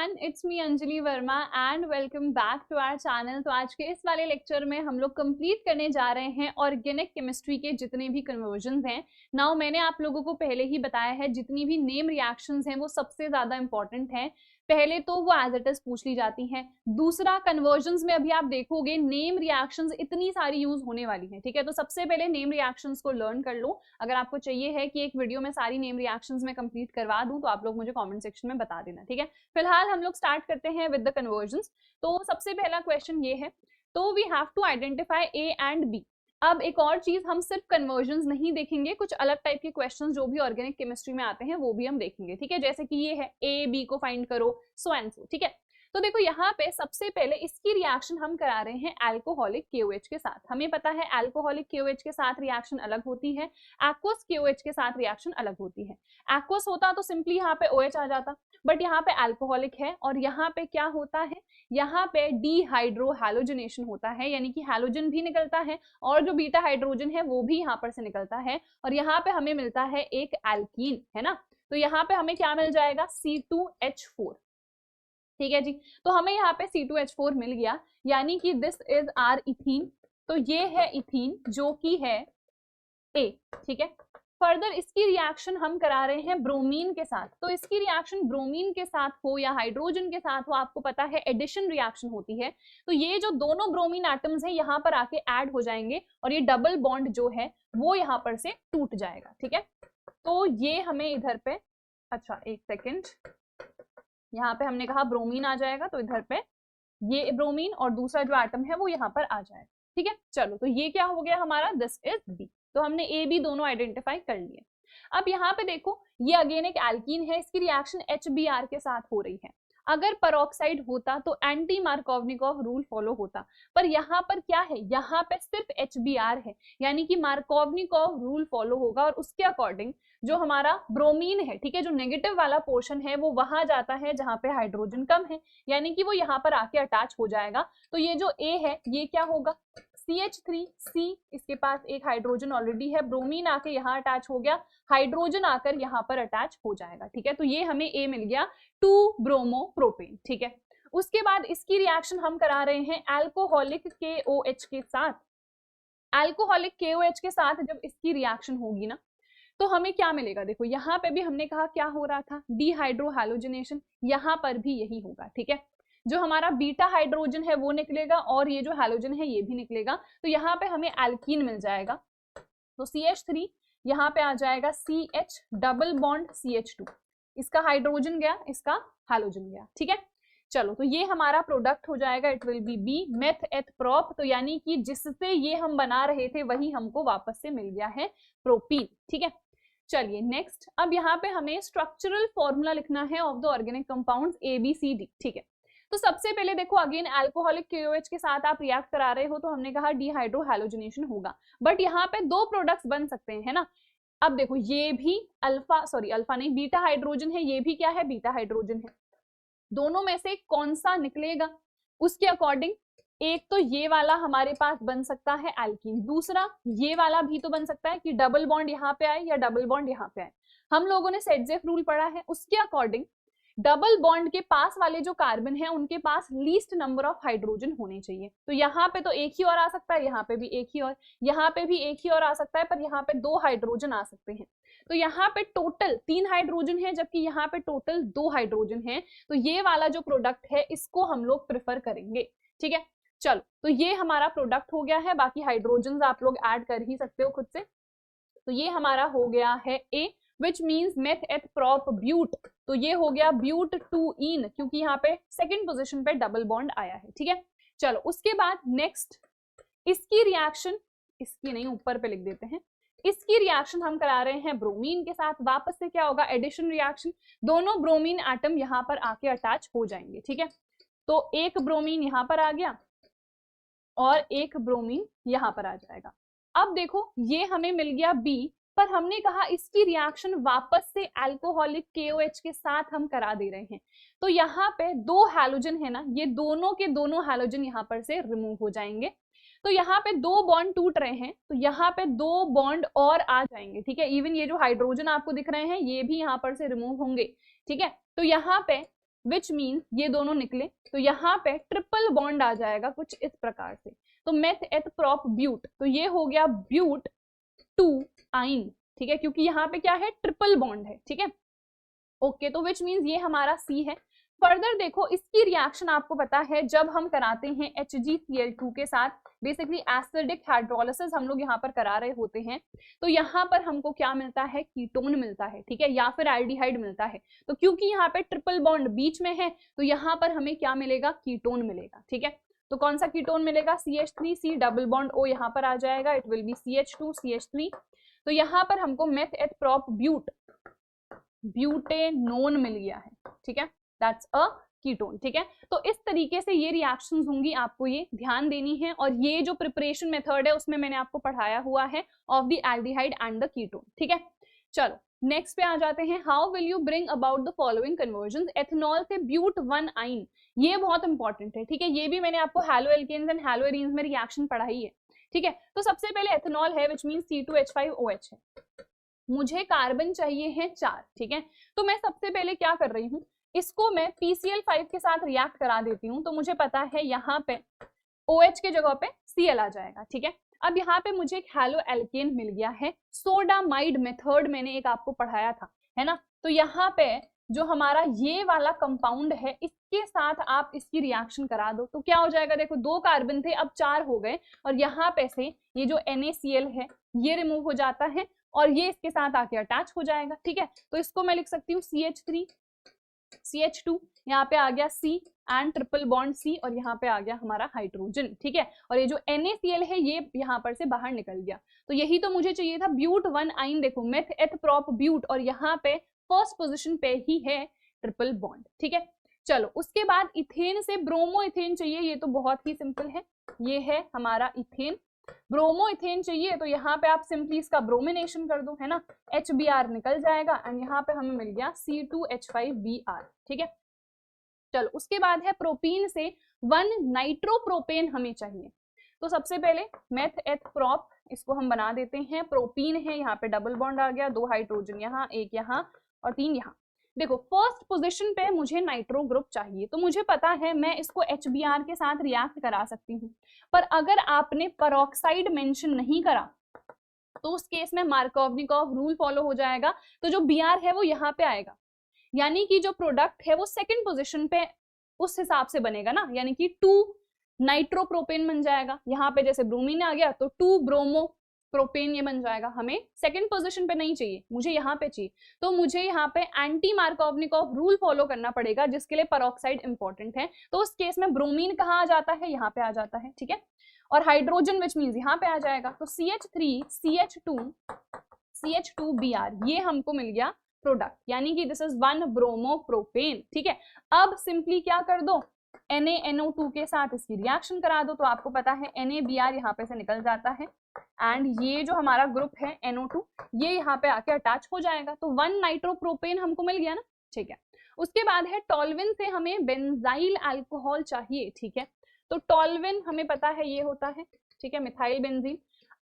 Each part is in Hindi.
Everyone, it's me Anjali Verma and welcome back to our channel. तो आज के इस वाले लेक्चर में हम लोग कंप्लीट करने जा रहे हैं ऑर्गेनिक केमिस्ट्री के जितने भी कन्वर्जन्स हैं। नाउ मैंने आप लोगों को पहले ही बताया है जितनी भी नेम रिएक्शंस हैं वो सबसे ज्यादा इंपॉर्टेंट हैं। पहले तो वो एज इट इज पूछ ली जाती हैं। दूसरा, कन्वर्जन्स में अभी आप देखोगे नेम रिएक्शंस इतनी सारी यूज होने वाली हैं, ठीक है। तो सबसे पहले नेम रिएक्शंस को लर्न कर लो। अगर आपको चाहिए है कि एक वीडियो में सारी नेम रिएक्शंस में कंप्लीट करवा दूं तो आप लोग मुझे कमेंट सेक्शन में बता देना, ठीक है। फिलहाल हम लोग स्टार्ट करते हैं विद द कन्वर्जन्स। तो सबसे पहला क्वेश्चन ये है, तो we have to identify A and B. अब एक और चीज, हम सिर्फ कन्वर्जन्स नहीं देखेंगे, कुछ अलग टाइप के क्वेश्चंस जो भी ऑर्गेनिक केमिस्ट्री में आते हैं वो भी हम देखेंगे, ठीक है। जैसे कि ये है ए बी को फाइंड करो, सो एंड सो, ठीक है। तो देखो यहाँ पे सबसे पहले इसकी रिएक्शन हम करा रहे हैं अल्कोहलिक KOH के साथ। हमें पता है अल्कोहलिक KOH के साथ रिएक्शन अलग होती है, एक्वस KOH के साथ रिएक्शन अलग होती है। एक्वस होता तो सिंपली यहाँ पे OH आ जाता, बट यहाँ पे अल्कोहलिक है और यहाँ पे क्या होता है, यहाँ पे डीहाइड्रो हैलोजनेशन होता है, यानी कि हैलोजन भी निकलता है और जो बीटा हाइड्रोजन है वो भी यहाँ पर से निकलता है और यहाँ पे हमें मिलता है एक एल्कीन, है ना। तो यहाँ पे हमें क्या मिल जाएगा, C2H4, ठीक है जी। तो हमें यहाँ पे C2H4 मिल गया, यानी कि दिस इज आर इथीन। तो ये है इथीन जो कि है A, ठीक है। फर्दर इसकी रिएक्शन हम करा रहे हैं ब्रोमीन के साथ। तो इसकी रिएक्शन ब्रोमीन के साथ हो या हाइड्रोजन के साथ हो, आपको पता है एडिशन रिएक्शन होती है। तो ये जो दोनों ब्रोमीन एटम्स हैं यहाँ पर आके ऐड हो जाएंगे और ये डबल बॉन्ड जो है वो यहाँ पर से टूट जाएगा, ठीक है। तो ये हमें इधर पे, अच्छा एक सेकेंड, यहाँ पे हमने कहा ब्रोमीन आ जाएगा, तो इधर पे ये ब्रोमीन और दूसरा जो एटम है वो यहाँ पर आ जाएगा, ठीक है। चलो, तो ये क्या हो गया हमारा, दिस इज बी। तो हमने ए बी दोनों आइडेंटिफाई कर लिए। अब यहाँ पे देखो, ये अगेन एक एल्कीन है, इसकी रिएक्शन HBr के साथ हो रही है। अगर पेरोक्साइड होता तो एंटी मार्कोवनिकॉव रूल फॉलो होता, पर यहाँ पर क्या है, यहाँ पे सिर्फ HBr है, यानी कि मार्कोवनिकॉव रूल फॉलो होगा और उसके अकॉर्डिंग जो हमारा ब्रोमीन है, ठीक है, जो नेगेटिव वाला पोर्शन है वो वहां जाता है जहां पे हाइड्रोजन कम है, यानी कि वो यहाँ पर आके अटैच हो जाएगा। तो ये जो A है ये क्या होगा, CH3C, इसके पास एक हाइड्रोजन ऑलरेडी है, ब्रोमीन आके यहाँ अटैच हो गया, हाइड्रोजन आकर यहाँ पर अटैच हो जाएगा, ठीक है। तो ये हमें A मिल गया, 2 ब्रोमो प्रोपेन, ठीक है। उसके बाद इसकी रिएक्शन हम करा रहे हैं अल्कोहलिक KOH के साथ। अल्कोहलिक KOH के साथ जब इसकी रिएक्शन होगी ना, तो हमें क्या मिलेगा, देखो यहाँ पे भी हमने कहा क्या हो रहा था, डीहाइड्रो हैलोजनेशन, यहाँ पर भी यही होगा, ठीक है। जो हमारा बीटा हाइड्रोजन है वो निकलेगा और ये जो हैलोजन है ये भी निकलेगा, तो यहाँ पे हमें एल्कीन मिल जाएगा। तो CH3 यहाँ पे आ जाएगा CH डबल बॉन्ड CH2, इसका हाइड्रोजन गया, इसका हैलोजन गया, ठीक है। चलो, तो ये हमारा प्रोडक्ट हो जाएगा, it will be B meth eth prop. तो यानी कि जिससे ये हम बना रहे थे वही हमको वापस से मिल गया है, प्रोपीन, ठीक है। चलिए नेक्स्ट, अब यहाँ पे हमें स्ट्रक्चरल फॉर्मूला लिखना है of the organic compounds ABCD, ठीक है। तो सबसे पहले देखो, अगेन अल्कोहलिक KOH के साथ आप रिएक्ट करा रहे हो तो हमने कहा डीहाइड्रो हैलोजनेशन होगा, बट यहाँ पे दो प्रोडक्ट्स बन सकते हैं, है ना। अब देखो, ये भी अल्फा नहीं, बीटा हाइड्रोजन है, ये भी क्या है, बीटा हाइड्रोजन है। दोनों में से कौन सा निकलेगा उसके अकॉर्डिंग, एक तो ये वाला हमारे पास बन सकता है एल्कीन, दूसरा ये वाला भी तो बन सकता है कि डबल बॉन्ड यहाँ पे आए या डबल बॉन्ड यहाँ पे आए। हम लोगों ने सेटजेफ रूल पढ़ा है, उसके अकॉर्डिंग डबल बॉन्ड के पास वाले जो कार्बन है उनके पास लीस्ट नंबर ऑफ हाइड्रोजन होने चाहिए। तो यहाँ पे तो एक ही और आ सकता है, यहाँ पे भी एक ही और, यहाँ पे भी एक ही और आ सकता है, पर यहाँ पे 2 हाइड्रोजन आ सकते हैं। तो यहाँ पे टोटल 3 हाइड्रोजन है, जबकि यहाँ पे टोटल 2 हाइड्रोजन है। तो ये वाला जो प्रोडक्ट है इसको हम लोग प्रेफर करेंगे, ठीक है। चलो, तो ये हमारा प्रोडक्ट हो गया है, बाकी हाइड्रोजन आप लोग ऐड कर ही सकते हो खुद से। तो ये हमारा हो गया है A, which means meth eth prop but. तो ये हो गया ब्यूट 2ईन, क्योंकि यहाँ पे सेकंड पोजीशन पे डबल बॉन्ड आया है, ठीक है। चलो, उसके बाद नेक्स्ट इसकी रिएक्शन, इसकी नहीं ऊपर पे लिख देते हैं, इसकी रिएक्शन हम करा रहे हैं ब्रोमीन के साथ। वापस से क्या होगा, एडिशन रिएक्शन, दोनों ब्रोमीन एटम यहाँ पर आके अटैच हो जाएंगे, ठीक है। तो एक ब्रोमीन यहाँ पर आ गया और एक ब्रोमीन यहाँ पर आ जाएगा। अब देखो, ये हमें मिल गया B, पर हमने कहा इसकी रिएक्शन वापस से अल्कोहलिक KOH के साथ हम करा दे रहे हैं। तो यहाँ पे 2 हैलोजन है ना, ये दोनों के दोनों हैलोजन यहाँ पर से रिमूव हो जाएंगे। तो यहाँ पे 2 बॉन्ड टूट रहे हैं, तो यहाँ पे 2 बॉन्ड और आ जाएंगे, ठीक है। इवन ये जो हाइड्रोजन आपको दिख रहे हैं ये भी यहाँ पर से रिमूव होंगे, ठीक है। तो यहाँ पे विच मीन्स ये दोनों निकले तो यहाँ पे ट्रिपल बॉन्ड आ जाएगा कुछ इस प्रकार से। तो मेथ एथ प्रोप ब्यूट, तो ये हो गया ब्यूट टू आइन, ठीक है, क्योंकि यहाँ पे क्या है, ट्रिपल बॉन्ड है, ठीक है। ओके, तो विच मीन्स ये हमारा सी है। फर्दर देखो, इसकी रिएक्शन आपको पता है जब हम कराते हैं HgCl2 के साथ, बेसिकली एसिडिक हाइड्रोलिसिस हम लोग यहाँ पर करा रहे होते हैं, तो यहाँ पर हमको क्या मिलता है, कीटोन मिलता है, ठीक है, या फिर एल्डिहाइड मिलता है। तो क्योंकि यहाँ पे ट्रिपल बॉन्ड बीच में है तो यहाँ पर हमें क्या मिलेगा, कीटोन मिलेगा, ठीक है। तो कौन सा कीटोन मिलेगा, CH3, C double bond O यहाँ पर आ जाएगा, it will B CH2 CH3। तो यहाँ पर हमको मेथ एथ प्रोप ब्यूटेनोन मिल गया है, ठीक है, दैट्स अ कीटोन, ठीक है। तो इस तरीके से ये रिएक्शंस होंगी, आपको ये ध्यान देनी है। और ये जो प्रिपरेशन मेथड है उसमें मैंने आपको पढ़ाया हुआ है of the aldehyde and the ketone, ठीक है। चलो नेक्स्ट पे आ जाते हैं, how will you bring about the following conversion, ethanol से ब्यूट 1 आइन, ये बहुत इंपॉर्टेंट है, ठीक है, ये भी मैंने आपको halo alkanes and halo arenes में रिएक्शन पढ़ाई है, ठीक है। तो सबसे पहले एथेनॉल है विच मीन्स C2H5OH है, मुझे कार्बन चाहिए है 4, ठीक है। तो मैं सबसे पहले क्या कर रही हूँ, इसको मैं PCl5 के साथ रिएक्ट करा देती हूँ, तो मुझे पता है यहाँ पे OH के जगह पे Cl आ जाएगा, ठीक है। अब यहाँ पे मुझे एक हैलो एल्केन मिल गया है, सोडामाइड मेथड मैंने एक आपको पढ़ाया था, है ना। तो यहाँ पे जो हमारा ये वाला कंपाउंड है इसके साथ आप इसकी रिएक्शन करा दो, तो क्या हो जाएगा, देखो 2 कार्बन थे अब 4 हो गए, और यहाँ पे से ये जो NaCl है ये रिमूव हो जाता है और ये इसके साथ आके अटैच हो जाएगा, ठीक है। तो इसको मैं लिख सकती हूँ CH3 CH2, यहाँ पे आ गया C and triple bond C, और यहाँ पे आ गया हमारा हाइड्रोजन, ठीक है। और ये जो NaCl है ये यहाँ पर से बाहर निकल गया, तो यही तो मुझे चाहिए था, ब्यूट 1 आइन। देखो मेथ एथ प्रोप ब्यूट, और यहाँ पे फर्स्ट पोजिशन पे ही है ट्रिपल बॉन्ड, ठीक है। चलो उसके बाद इथेन से ब्रोमो इथेन चाहिए, ये तो बहुत ही सिंपल है, ये है हमारा इथेन। ब्रोमो इथेन चाहिए तो यहाँ पे आप सिंपली इसका ब्रोमिनेशन कर दो, है ना, HBr निकल जाएगा एंड यहाँ पे हमें मिल गया C2H5Br, ठीक है। चलो उसके बाद है प्रोपीन से 1 नाइट्रोप्रोपेन हमें चाहिए, तो सबसे पहले मेथ एथ प्रोप, इसको हम बना देते हैं, प्रोपीन है, यहाँ पे डबल बॉन्ड आ गया, 2 हाइड्रोजन यहाँ, 1 यहाँ और 3 यहाँ। देखो फर्स्ट पोजीशन पे मुझे नाइट्रो ग्रुप चाहिए, तो मुझे पता है मैं इसको HBr के साथ रिएक्ट करा सकती हूँ, पर अगर आपने पेरोक्साइड मेंशन नहीं करा तो उस केस में मार्कोवनिकोव रूल फॉलो हो जाएगा, तो जो Br है वो यहाँ पे आएगा, यानी कि जो प्रोडक्ट है वो सेकंड पोजीशन पे उस हिसाब से बनेगा ना, यानी कि 2 नाइट्रोप्रोपेन बन जाएगा, यहाँ पे जैसे ब्रोमीन आ गया तो 2 ब्रोमो प्रोपेन ये बन जाएगा। हमें सेकंड पोजीशन पे नहीं चाहिए, मुझे यहाँ पे चाहिए, तो मुझे यहाँ पे एंटी मार्कोवनिकोव रूल फॉलो करना पड़ेगा, जिसके लिए पेरोक्साइड इंपॉर्टेंट है। तो उस केस में ब्रोमीन कहाँ आ जाता है, यहाँ पे आ जाता है, ठीक है, और हाइड्रोजन विच मीन्स यहाँ पे आ जाएगा, तो CH3 CH2Br ये हमको मिल गया प्रोडक्ट, यानी कि दिस इज 1 ब्रोमो प्रोपेन, ठीक है। अब सिंपली क्या कर दो, NaNO2 के साथ इसकी रिएक्शन करा दो, तो आपको पता है NaBr यहाँ पे से निकल जाता है एंड ये जो हमारा ग्रुप है NO2 ये यहाँ पे आके अटैच हो जाएगा, तो 1 नाइट्रोप्रोपेन हमको मिल गया ना, ठीक है। उसके बाद है टॉल्विन से हमें बेंजाइल अल्कोहल चाहिए, ठीक है, तो टॉल्विन हमें पता है ये होता है, ठीक है, मिथाइल बेंजीन।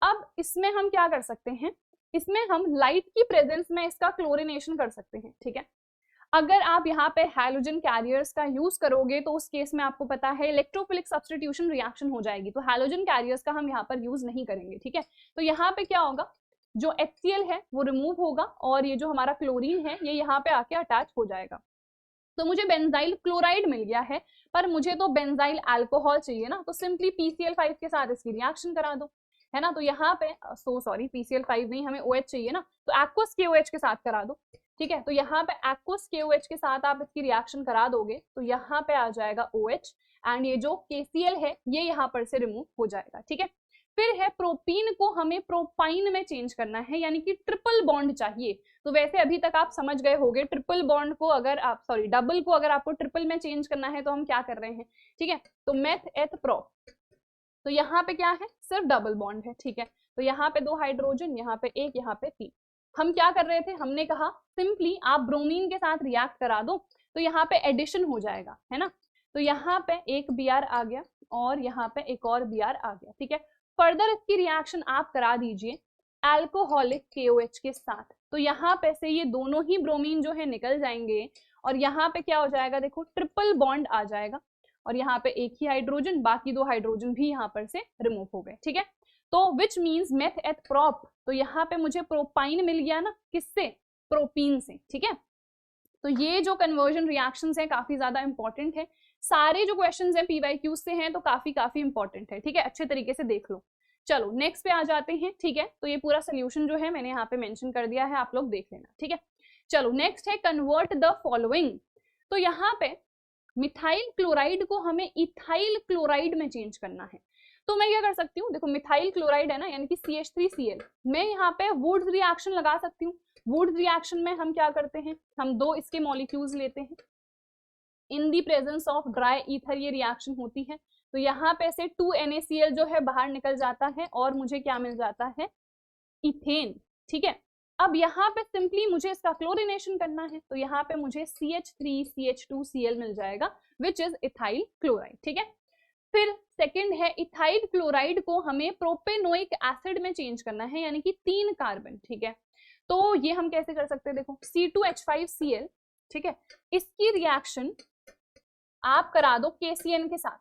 अब इसमें हम क्या कर सकते हैं, इसमें हम लाइट की प्रेजेंस में इसका क्लोरिनेशन कर सकते हैं, ठीक है। अगर आप यहाँ पे हैलोजन कैरियर्स का यूज करोगे तो उस केस में आपको पता है इलेक्ट्रोफिलिक सब्स्टिट्यूशन रिएक्शन हो जाएगी, तो हैलोजन कैरियर्स का हम यहाँ पर यूज नहीं करेंगे, ठीक है। तो यहाँ पे क्या होगा, जो HCl है वो रिमूव होगा और ये जो हमारा क्लोरीन है ये यहाँ पे आके अटैच हो जाएगा, तो मुझे बेंजाइल क्लोराइड मिल गया है, पर मुझे तो बेंजाइल अल्कोहल चाहिए ना, तो सिंपली PCl5 के साथ इसकी रिएक्शन करा दो, है ना। तो यहाँ पे सॉरी PCl5 नहीं, हमें OH चाहिए ना, तो एक्वस KOH के साथ करा दो, ठीक है। तो यहाँ पे एक्वस KOH के साथ आप इसकी रिएक्शन करा दोगे तो यहाँ पे आ जाएगा OH एंड ये जो KCl है ये यहाँ पर से रिमूव हो जाएगा, ठीक है। फिर है प्रोपीन को हमें प्रोपाइन में चेंज करना है, यानी कि ट्रिपल बॉन्ड चाहिए। तो वैसे अभी तक आप समझ गए होंगे ट्रिपल बॉन्ड को अगर आप डबल को अगर आपको ट्रिपल में चेंज करना है तो हम क्या कर रहे हैं, ठीक है। तो मेथ एथ प्रो, तो यहाँ पे क्या है, सिर्फ डबल बॉन्ड है, ठीक है। तो यहाँ पे 2 हाइड्रोजन, यहाँ पे 1, यहाँ पे 3। हम क्या कर रहे थे, हमने कहा सिंपली आप ब्रोमीन के साथ रिएक्ट करा दो तो यहाँ पे एडिशन हो जाएगा, है ना। तो यहाँ पे एक Br आ गया और यहाँ पे एक और Br आ गया, ठीक है। फर्दर इसकी रिएक्शन आप करा दीजिए अल्कोहलिक KOH के साथ, तो यहाँ पे से ये दोनों ही ब्रोमीन जो है निकल जाएंगे और यहाँ पे क्या हो जाएगा, देखो ट्रिपल बॉन्ड आ जाएगा और यहाँ पे एक ही हाइड्रोजन, बाकी 2 हाइड्रोजन भी यहाँ पर से रिमूव हो गए, ठीक है। तो which means meth eth prop, तो यहाँ पे मुझे प्रोपाइन मिल गया ना, किससे, प्रोपीन से, ठीक है। तो ये जो कन्वर्जन रिएक्शंस हैं काफी ज्यादा इंपॉर्टेंट है, सारे जो क्वेश्चंस हैं पीवाईक्यूज से हैं तो काफी इंपॉर्टेंट है, ठीक है, अच्छे तरीके से देख लो। चलो नेक्स्ट पे आ जाते हैं, ठीक है। तो ये पूरा सोल्यूशन जो है मैंने यहाँ पे मेंशन कर दिया है, आप लोग देख लेना, ठीक है। चलो नेक्स्ट है कन्वर्ट द फॉलोइंग, तो यहाँ पे मिथाइल क्लोराइड को हमें इथाइल क्लोराइड में चेंज करना है। तो मैं क्या कर सकती हूँ, देखो मिथाइल क्लोराइड है ना, यानी कि CH3Cl, मैं यहाँ पे वुड्स रिएक्शन लगा सकती हूँ। वुड्स रिएक्शन में हम क्या करते हैं, हम 2 इसके मॉलिक्यूल्स लेते हैं, in the presence of dry ether ये रिएक्शन होती है। तो यहाँ पे से 2NaCl जो है बाहर निकल जाता है और मुझे क्या मिल जाता है, इथेन, ठीक है। अब यहाँ पे सिंपली मुझे इसका क्लोरिनेशन करना है, तो यहाँ पे मुझे CH3CH2Cl मिल जाएगा विच इज इथाइल क्लोराइड, ठीक है। फिर सेकंड है इथाइल क्लोराइड को हमें प्रोपेनोइक एसिड में चेंज करना है, यानी कि 3 कार्बन, ठीक है। तो ये हम कैसे कर सकते हैं, देखो C2H5Cl, ठीक है, इसकी रिएक्शन आप करा दो KCN के साथ।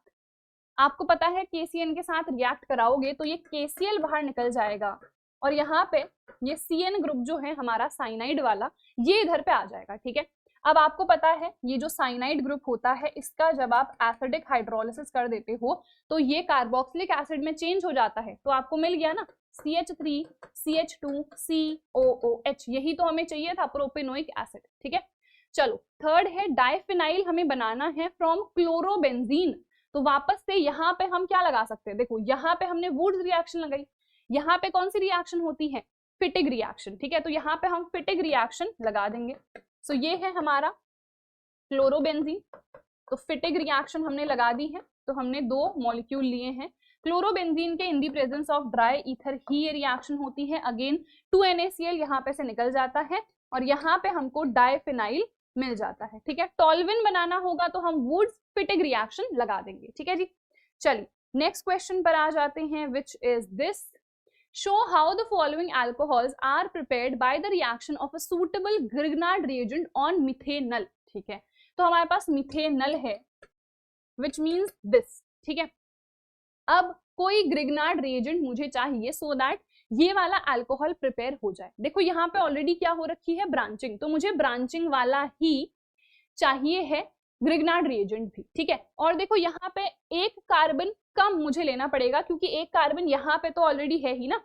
आपको पता है KCN के साथ रिएक्ट कराओगे तो ये KCl बाहर निकल जाएगा और यहाँ पे ये CN ग्रुप जो है हमारा साइनाइड वाला, ये इधर पे आ जाएगा, ठीक है। अब आपको पता है ये जो साइनाइड ग्रुप होता है इसका जब आप एसिडिक हाइड्रोलिसिस कर देते हो तो ये कार्बोक्सिलिक एसिड में चेंज हो जाता है, तो आपको मिल गया ना CH3CH2COOH, यही तो हमें चाहिए था, प्रोपेनोइक एसिड, ठीक है। चलो थर्ड है डाइफिनाइल हमें बनाना है फ्रॉम क्लोरोबेंजीन, तो वापस से यहाँ पे हम क्या लगा सकते हैं, देखो यहाँ पे हमने वुड्स रिएक्शन लगाई, यहाँ पे कौन सी रिएक्शन होती है, फिटिग रिएक्शन, ठीक है। तो यहाँ पे हम फिटिग रिएक्शन लगा देंगे। सो ये है हमारा क्लोरोबेंजीन, तो फिटिग रिएक्शन हमने लगा दी है, तो हमने 2 मॉलिक्यूल लिए हैं क्लोरोबेंजीन के, in the presence of dry ether ही ये रिएक्शन होती है। अगेन 2NaCl यहाँ पे से निकल जाता है और यहाँ पे हमको डाइफिनाइल मिल जाता है, ठीक है। टॉल्विन बनाना होगा तो हम वुड्स फिटिग रिएक्शन लगा देंगे, ठीक है जी। चलिए नेक्स्ट क्वेश्चन पर आ जाते हैं, which is this, show how the following alcohols are prepared by the reaction of a suitable Grignard reagent on methanol, ठीक है। तो हमारे पास मिथेनल है which means this, ठीक है। अब कोई ग्रिग्नार्ड रिएजेंट मुझे चाहिए सो दैट ये वाला अल्कोहल प्रिपेयर हो जाए। देखो यहाँ पे ऑलरेडी क्या हो रखी है, ब्रांचिंग, तो मुझे ब्रांचिंग वाला ही चाहिए है ग्रिग्नार्ड रिएजेंट भी, ठीक है। और देखो यहाँ पे एक कार्बन कम मुझे लेना पड़ेगा क्योंकि एक कार्बन यहाँ पे तो ऑलरेडी है ही ना,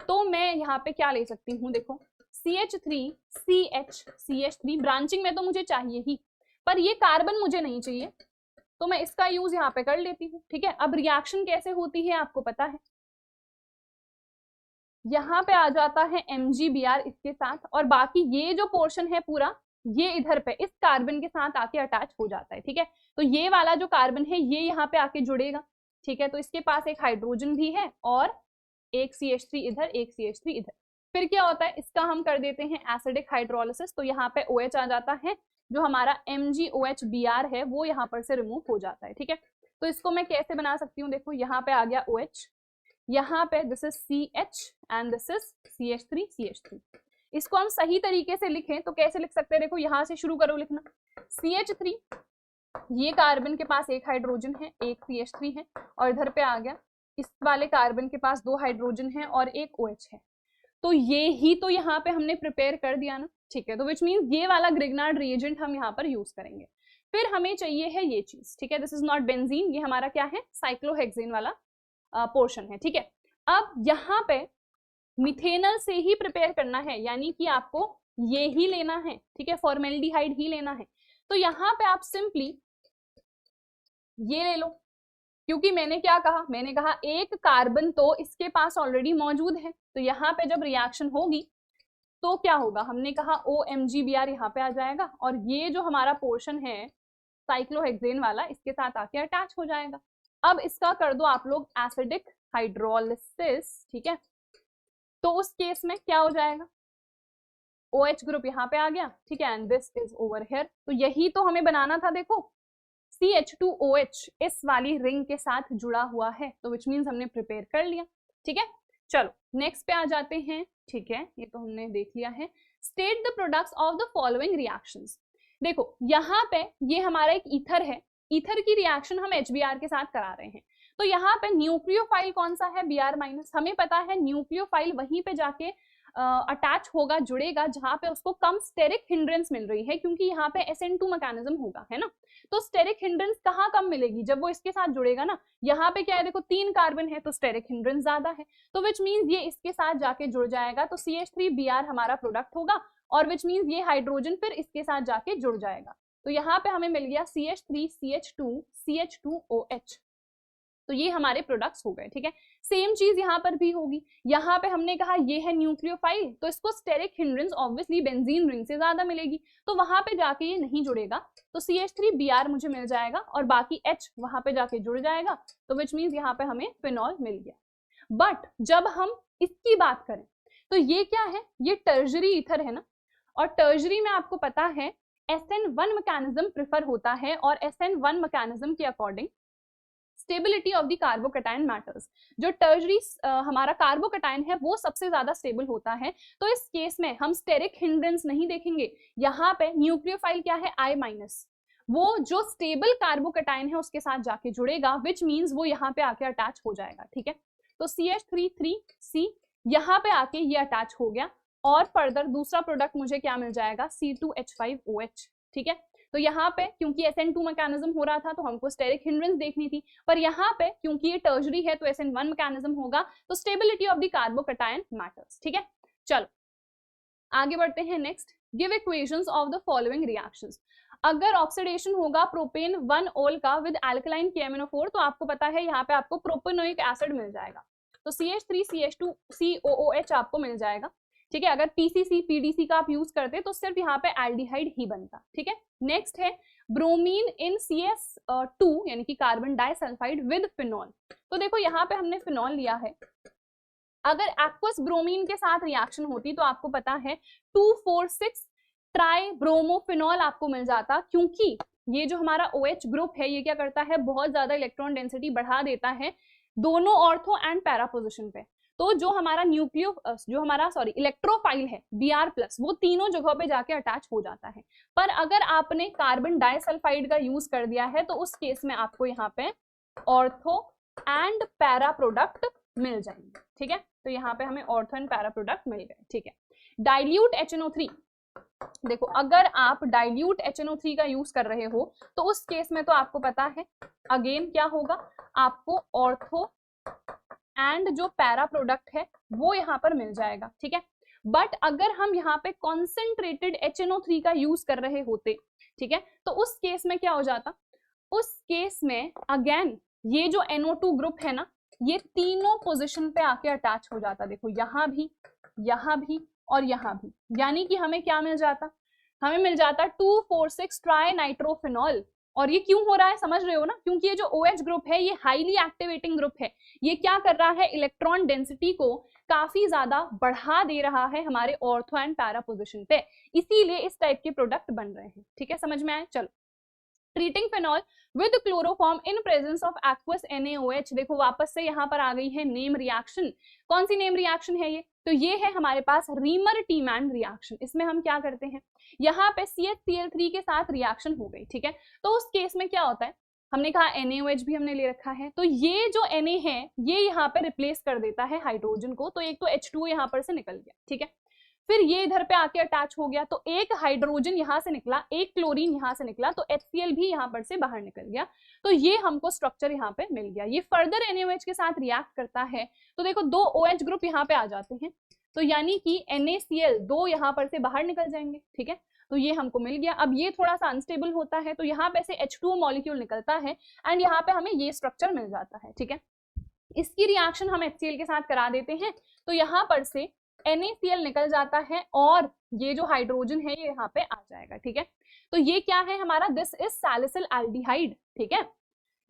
तो मैं यहाँ पे क्या ले सकती हूँ, देखो CH3CH3 ब्रांचिंग में तो मुझे चाहिए ही, पर ये कार्बन मुझे नहीं चाहिए, तो मैं इसका यूज यहाँ पे कर लेती हूँ, ठीक है। अब रिएक्शन कैसे होती है आपको पता है, यहाँ पे आ जाता है MgBr इसके साथ और बाकी ये जो पोर्शन है पूरा ये इधर पे इस कार्बन के साथ आके अटैच हो जाता है, ठीक है। तो ये वाला जो कार्बन है ये यहाँ पे आके जुड़ेगा, ठीक है। तो इसके पास एक हाइड्रोजन भी है और एक CH3 इधर, एक CH3 इधर। फिर क्या होता है, इसका हम कर देते हैं एसिडिक हाइड्रोलिसिस, तो यहाँ पे OH आ जाता है, जो हमारा MgOHBr है वो यहाँ पर से रिमूव हो जाता है, ठीक है। तो इसको मैं कैसे बना सकती हूँ, देखो यहाँ पे आ गया OH, यहाँ पे this is CH and this is CH3। इसको हम सही तरीके से लिखें तो कैसे लिख सकते हैं, देखो यहाँ से शुरू करो लिखना, CH3, ये कार्बन के पास एक हाइड्रोजन है, एक CH3 है और इधर पे आ गया इस वाले कार्बन के पास 2 हाइड्रोजन है और एक OH है, तो ये ही तो यहाँ पे हमने प्रिपेयर कर दिया ना, ठीक है। तो विच मीन्स ये वाला ग्रिग्नार्ड रिएजेंट हम यहाँ पर यूज करेंगे। फिर हमें चाहिए है ये चीज, ठीक है, दिस इज नॉट बेंजीन, ये हमारा क्या है, साइक्लोहेक्सेन वाला पोर्शन है, ठीक है। अब यहाँ पे मिथेनल से ही प्रिपेयर करना है, यानी कि आपको ये ही लेना है, ठीक है, फॉर्मेल्डिहाइड ही लेना है। तो यहाँ पे आप सिंपली ये ले लो, क्योंकि मैंने क्या कहा, मैंने कहा एक कार्बन तो इसके पास ऑलरेडी मौजूद है, तो यहाँ पे जब रिएक्शन होगी तो क्या होगा, हमने कहा OMgBr यहाँ पे आ जाएगा और ये जो हमारा पोर्शन है साइक्लोहेक्सेन वाला इसके साथ आके अटैच हो जाएगा। अब इसका कर दो आप लोग एसिडिक हाइड्रोलिसिस, ठीक है। तो उस केस में क्या हो जाएगा, OH ग्रुप यहाँ पे आ गया, ठीक है, and this is over here. तो यही तो हमें बनाना था, देखो CH2OH इस वाली रिंग के साथ जुड़ा हुआ है, तो विच मीन्स हमने प्रिपेयर कर लिया, ठीक है। चलो नेक्स्ट पे आ जाते हैं, ठीक है, ये तो हमने देख लिया है। State the products of the following reactions. देखो यहाँ पे ये हमारा एक ईथर है, ईथर की रिएक्शन हम HBr के साथ करा रहे हैं, तो यहाँ पे न्यूक्लियोफाइल कौन सा है, Br-, हमें पता है न्यूक्लियोफाइल वहीं पे जाके अटैच होगा, जुड़ेगा जहां पे उसको कम स्टेरिक हिंड्रेंस मिल रही है, क्योंकि यहाँ पे SN2 मैकेनिज्म होगा, है ना। तो स्टेरिक हिंड्रेंस कहाँ कम मिलेगी, जब वो इसके साथ जुड़ेगा ना, यहाँ पे क्या है देखो 3 कार्बन है तो स्टेरिक हिंड्रेंस ज्यादा है, तो विच मीन्स ये इसके साथ जाके जुड़ जाएगा, तो CH3Br हमारा प्रोडक्ट होगा, और विच मीन्स ये हाइड्रोजन फिर इसके साथ जाके जुड़ जाएगा, तो यहाँ पे हमें मिल गया CH3CH2CH2OH, तो ये हमारे प्रोडक्ट्स हो गए, ठीक है। सेम चीज यहाँ पर भी होगी, यहाँ पे हमने कहा ये है न्यूक्लियोफाइल, तो इसको steric hindrance obviously benzene ring से ज्यादा मिलेगी, तो वहां पे जाके ये नहीं जुड़ेगा, तो CH3Br मुझे मिल जाएगा और बाकी H वहां पे जाके जुड़ जाएगा, तो विच मीन्स यहाँ पे हमें फिनॉल मिल गया। बट जब हम इसकी बात करें तो ये क्या है, ये टर्जरी ईथर है ना, और टर्जरी में आपको पता है SN1 मैकेनिज्म प्रेफर होता है, और SN1 मैकेनिज्म के according stability of the carbocation matters, जो टर्जरी हमारा कार्बोकैटायन है वो सबसे ज्यादा स्टेबल होता है, तो इस केस में हम स्टेरिक हिंड्रेंस नहीं देखेंगे, यहाँ पे न्यूक्लियोफाइल क्या है I-, वो जो स्टेबल कार्बोकैटायन है उसके साथ जाके जुड़ेगा, विच मीन्स वो यहाँ पे आके अटैच हो जाएगा, ठीक है। तो CH3,3C यहाँ पे आके ये अटैच हो गया, और फर्दर दूसरा प्रोडक्ट मुझे क्या मिल जाएगा, C2H5OH, ठीक है। तो यहाँ पे क्योंकि SN2 मैकेनिज्म हो रहा था तो हमको स्टेरिक हिंड्रेंस देखनी थी, पर यहाँ पे क्योंकि ये टर्जरी है तो SN1 मैकेनिज्म होगा, तो stability of the carbocation matters, ठीक है। चलो आगे बढ़ते हैं। Next, give equations of the following reactions. अगर ऑक्सीडेशन होगा प्रोपेन 1-ऑल का विद एल्कलाइन KMnO4, तो आपको पता है यहाँ पे आपको प्रोपेनोइक एसिड मिल जाएगा, तो CH3CH2COOH आपको मिल जाएगा, ठीक है। अगर PCC PDC का आप यूज करते तो सिर्फ यहाँ पे एल्डिहाइड ही बनता, ठीक है। नेक्स्ट है ब्रोमीन इन CS2 यानी कि कार्बन डाइसल्फाइड विद फिनॉल, तो देखो यहाँ पे हमने फिनॉल लिया है, अगर एक्वस ब्रोमीन के साथ रिएक्शन होती तो आपको पता है 2,4,6 ट्राई ब्रोमोफिनॉल आपको मिल जाता, क्योंकि ये जो हमारा OH ग्रुप है ये क्या करता है, बहुत ज्यादा इलेक्ट्रॉन डेंसिटी बढ़ा देता है दोनों ऑर्थो एंड पैरा पोजिशन पे, तो जो हमारा इलेक्ट्रोफाइल है Br+, वो तीनों जगहों पे जाके अटैच हो जाता है। पर अगर आपने कार्बन डाइसल्फाइड का यूज कर दिया है तो उस केस में आपको यहाँ पे ऑर्थो एंड पैरा प्रोडक्ट मिल जाएंगे, ठीक है। तो यहाँ पे हमें ऑर्थो एंड पैरा प्रोडक्ट मिल गए, ठीक है। डाइल्यूट HNO3, देखो अगर आप डाइल्यूट HNO3 का यूज कर रहे हो तो उस केस में तो आपको पता है अगेन क्या होगा, आपको ऑर्थो एंड जो पैरा प्रोडक्ट है वो यहाँ पर मिल जाएगा, ठीक है। बट अगर हम यहाँ पे कॉन्सेंट्रेटेड HNO3 का यूज कर रहे होते, ठीक है, तो उस केस में क्या हो जाता, उस केस में अगेन ये जो NO2 ग्रुप है ना, ये तीनों पोजीशन पे आके अटैच हो जाता, देखो यहाँ भी और यहाँ भी, यानी कि हमें क्या मिल जाता, हमें मिल जाता 2,4,6 ट्राई नाइट्रोफिनॉल। और ये क्यों हो रहा है समझ रहे हो ना, क्योंकि ये जो OH ग्रुप है ये हाईली एक्टिवेटिंग ग्रुप है, ये क्या कर रहा है, इलेक्ट्रॉन डेंसिटी को काफी ज्यादा बढ़ा दे रहा है हमारे ऑर्थो एंड पैरा पोजीशन पे, इसीलिए इस टाइप के प्रोडक्ट बन रहे हैं, ठीक है, समझ में आए। चलो, treating phenol with chloroform in presence of aqueous NaOH, देखो वापस से यहाँ पर आ गई है नेम रिएक्शन। कौन सी नेम रिएक्शन है ये, तो ये है हमारे पास रीमर-टीमैन रिएक्शन। इसमें हम क्या करते हैं, यहाँ पे CHCl3 के साथ रिएक्शन हो गई, ठीक है, तो उस केस में क्या होता है, हमने कहा NaOH भी हमने ले रखा है, तो ये जो Na है ये यहाँ पे रिप्लेस कर देता है हाइड्रोजन को, तो एक तो H2 यहाँ पर से निकल गया, ठीक है। फिर ये इधर पे आके अटैच हो गया, तो एक हाइड्रोजन यहाँ से निकला, एक क्लोरीन यहाँ से निकला, तो HCl भी यहाँ पर से बाहर निकल गया, तो ये हमको स्ट्रक्चर यहाँ पे मिल गया। ये फर्दर NaOH के साथ रिएक्ट करता है, तो देखो 2 OH ग्रुप यहाँ पे आ जाते हैं, तो यानी कि NaCl 2 यहाँ पर से बाहर निकल जाएंगे, ठीक है, तो ये हमको मिल गया। अब ये थोड़ा सा अनस्टेबल होता है, तो यहाँ पे से H2 मॉलिक्यूल निकलता है एंड यहाँ पे हमें ये स्ट्रक्चर मिल जाता है, ठीक है। इसकी रिएक्शन हम HCl के साथ करा देते हैं, तो यहाँ पर से NaCl निकल जाता है और ये जो हाइड्रोजन है ये यहाँ पे आ जाएगा, ठीक है। तो ये क्या है हमारा, दिस इज सैलिसिल एल्डिहाइड, ठीक है,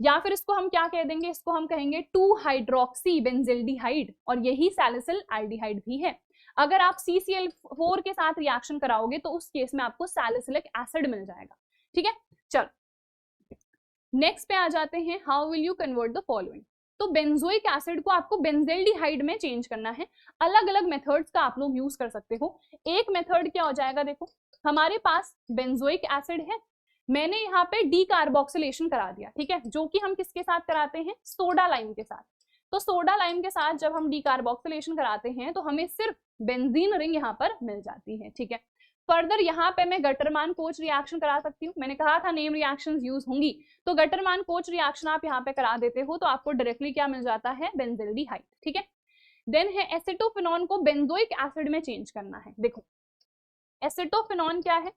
या फिर इसको हम क्या कह देंगे, इसको हम कहेंगे 2-हाइड्रोक्सी बेंजिल्डिहाइड, और यही सैलिसिल एल्डिहाइड भी है। अगर आप CCl4 के साथ रिएक्शन कराओगे तो उस केस में आपको सैलिसिलिक एसिड मिल जाएगा, ठीक है। चलो नेक्स्ट पे आ जाते हैं, how will you convert the following. तो बेंजोइक एसिड को आपको बेंजिल्डिहाइड में चेंज करना है। अलग अलग मेथड्स का आप लोग यूज कर सकते हो। एक मेथड क्या हो जाएगा, देखो हमारे पास बेंजोइक एसिड है, मैंने यहाँ पे डी कार्बोक्सिलेशन करा दिया, ठीक है, जो कि हम किसके साथ कराते हैं, सोडा लाइम के साथ। तो सोडा लाइम के साथ जब हम डी कार्बोक्सिलेशन कराते हैं तो हमें सिर्फ बेंजीन रिंग यहाँ पर मिल जाती है, ठीक है। फर्दर यहाँ पे मैं गटरमान कोच रिएक्शन करा सकती हूँ, मैंने कहा था नेम रिएक्शंस यूज होंगी, तो गटरमान कोच रिएक्शन आप यहाँ पे करा देते हो तो आपको डायरेक्टली क्या मिल जाता है, बेंजिल्डिहाइड, ठीक है। देन है एसिटोफिनॉन को बेंजोइक एसिड में चेंज करना है। देखो एसिटोफिनॉन क्या है,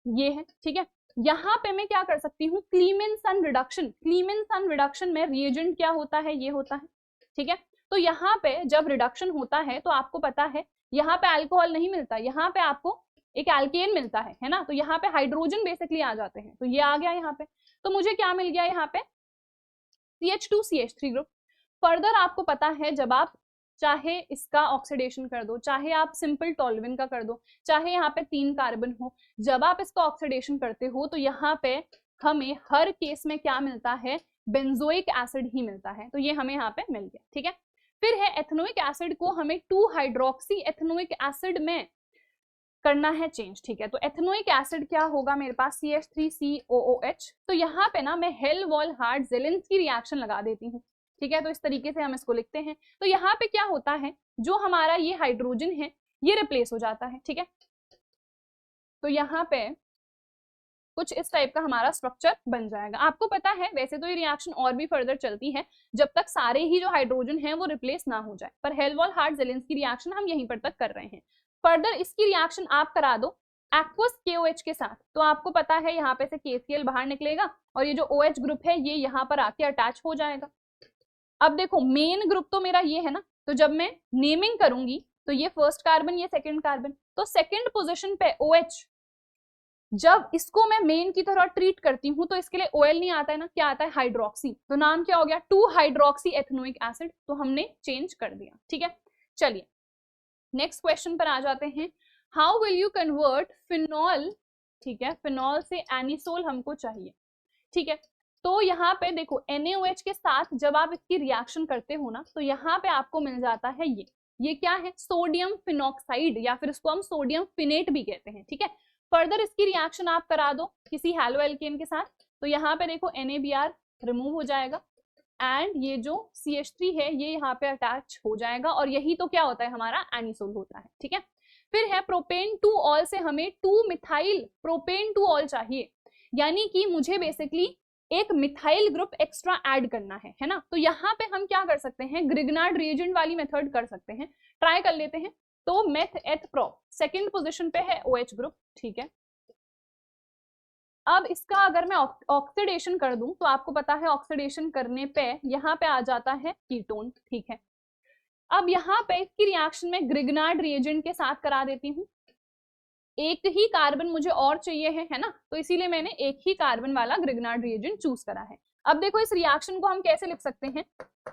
ये है, ठीक है। यहाँ पे मैं क्या कर सकती हूँ, क्लीमेंसन रिडक्शन, क्लीमेंसन रिडक्शन में रिएजेंट क्या होता है, ये होता है, ठीक है। तो यहाँ पे जब रिडक्शन होता है तो आपको पता है यहाँ पे अल्कोहल नहीं मिलता, यहाँ पे आपको एक एल्केन मिलता है ना, तो यहाँ पे हाइड्रोजन बेसिकली आ जाते हैं, तो ये आ गया यहाँ पे, तो मुझे क्या मिल गया यहाँ पे, CH2CH3 ग्रुप। फर्दर आपको पता है जब आप चाहे इसका ऑक्सीडेशन कर दो, चाहे आप सिंपल टॉल्यूइन का कर दो, चाहे यहाँ पे 3 कार्बन हो, जब आप इसका ऑक्सीडेशन करते हो तो यहाँ पे हमें हर केस में क्या मिलता है, बेंजोइक एसिड ही मिलता है, तो ये हमें यहाँ पे मिल गया, ठीक है। फिर है एथनोइक एसिड को हमें 2 हाइड्रोक्सी एथनोइक एसिड में करना है चेंज, ठीक है। तो एथनोइक एसिड क्या होगा मेरे पास, CH3COOH। तो यहाँ पे ना मैं हेल्महोल्ट्ज-ज़ेलेंस्की रिएक्शन लगा देती हूँ, ठीक है। तो इस तरीके से हम इसको लिखते हैं। तो यहाँ पे क्या होता है, जो हमारा ये हाइड्रोजन है ये रिप्लेस हो जाता है, ठीक है। तो यहाँ पे कुछ इस टाइप का हमारा स्ट्रक्चर बन जाएगा। आपको पता है वैसे तो ये रिएक्शन और भी फर्दर चलती है जब तक सारे ही जो हाइड्रोजन है वो रिप्लेस ना हो जाए, पर हेल्महोल्ट्ज-ज़ेलेंस्की रिएक्शन हम यहीं पर तक कर रहे हैं। फर्दर इसकी रिएक्शन आप करा दो एक्वस KOH के साथ, तो आपको पता है यहाँ पे से KCl बाहर निकलेगा और ये जो OH ग्रुप है ये यहाँ पर आके अटैच हो जाएगा। अब देखो मेन ग्रुप तो मेरा ये है ना, तो जब मैं नेमिंग करूंगी तो ये फर्स्ट कार्बन, ये सेकंड कार्बन, तो सेकंड पोजीशन पे OH, जब इसको मैं मेन की तरह ट्रीट करती हूँ तो इसके लिए OL नहीं आता है ना, क्या आता है, हाइड्रोक्सी, तो नाम क्या हो गया, 2 हाइड्रोक्सी एथनोइक एसिड, तो हमने चेंज कर दिया, ठीक है। चलिए नेक्स्ट क्वेश्चन पर आ जाते हैं, how will you convert phenol, ठीक है, फिनॉल से एनिसोल हमको चाहिए, ठीक है। तो यहाँ पे देखो NaOH के साथ जब आप इसकी रिएक्शन करते हो ना तो यहाँ पे आपको मिल जाता है ये क्या है, सोडियम फिनॉक्साइड, या फिर इसको हम सोडियम फिनेट भी कहते हैं, ठीक है। फर्दर इसकी रिएक्शन आप करा दो किसी हैलो एल्केन के साथ, तो यहाँ पे देखो NaBr रिमूव हो जाएगा एंड ये जो CH3 है ये यहाँ पे अटैच हो जाएगा और यही तो क्या होता है, हमारा एनिसोल होता है, ठीक है। फिर है प्रोपेन 2 ऑल से हमें 2 मिथाइल प्रोपेन 2 ऑल चाहिए, यानी कि मुझे बेसिकली एक मिथाइल ग्रुप एक्स्ट्रा ऐड करना है ना। तो यहाँ पे हम क्या कर सकते हैं, ग्रिग्नार्ड रिएजेंट वाली मेथड कर सकते हैं, ट्राई कर लेते हैं। तो मेथ एथ प्रो सेकेंड पोजिशन पे है OH ग्रुप, ठीक है। अब इसका अगर मैं ऑक्सीडेशन कर दूं तो आपको पता है ऑक्सीडेशन करने पे यहाँ पे आ जाता है कीटोन, ठीक है। अब यहाँ पे इसकी रिएक्शन में ग्रिग्नार्ड रिएजेंट के साथ करा देती हूँ, एक ही कार्बन मुझे और चाहिए है ना, तो इसीलिए मैंने एक ही कार्बन वाला ग्रिग्नार्ड रिएजेंट चूज करा है। अब देखो इस रिएक्शन को हम कैसे लिख सकते हैं,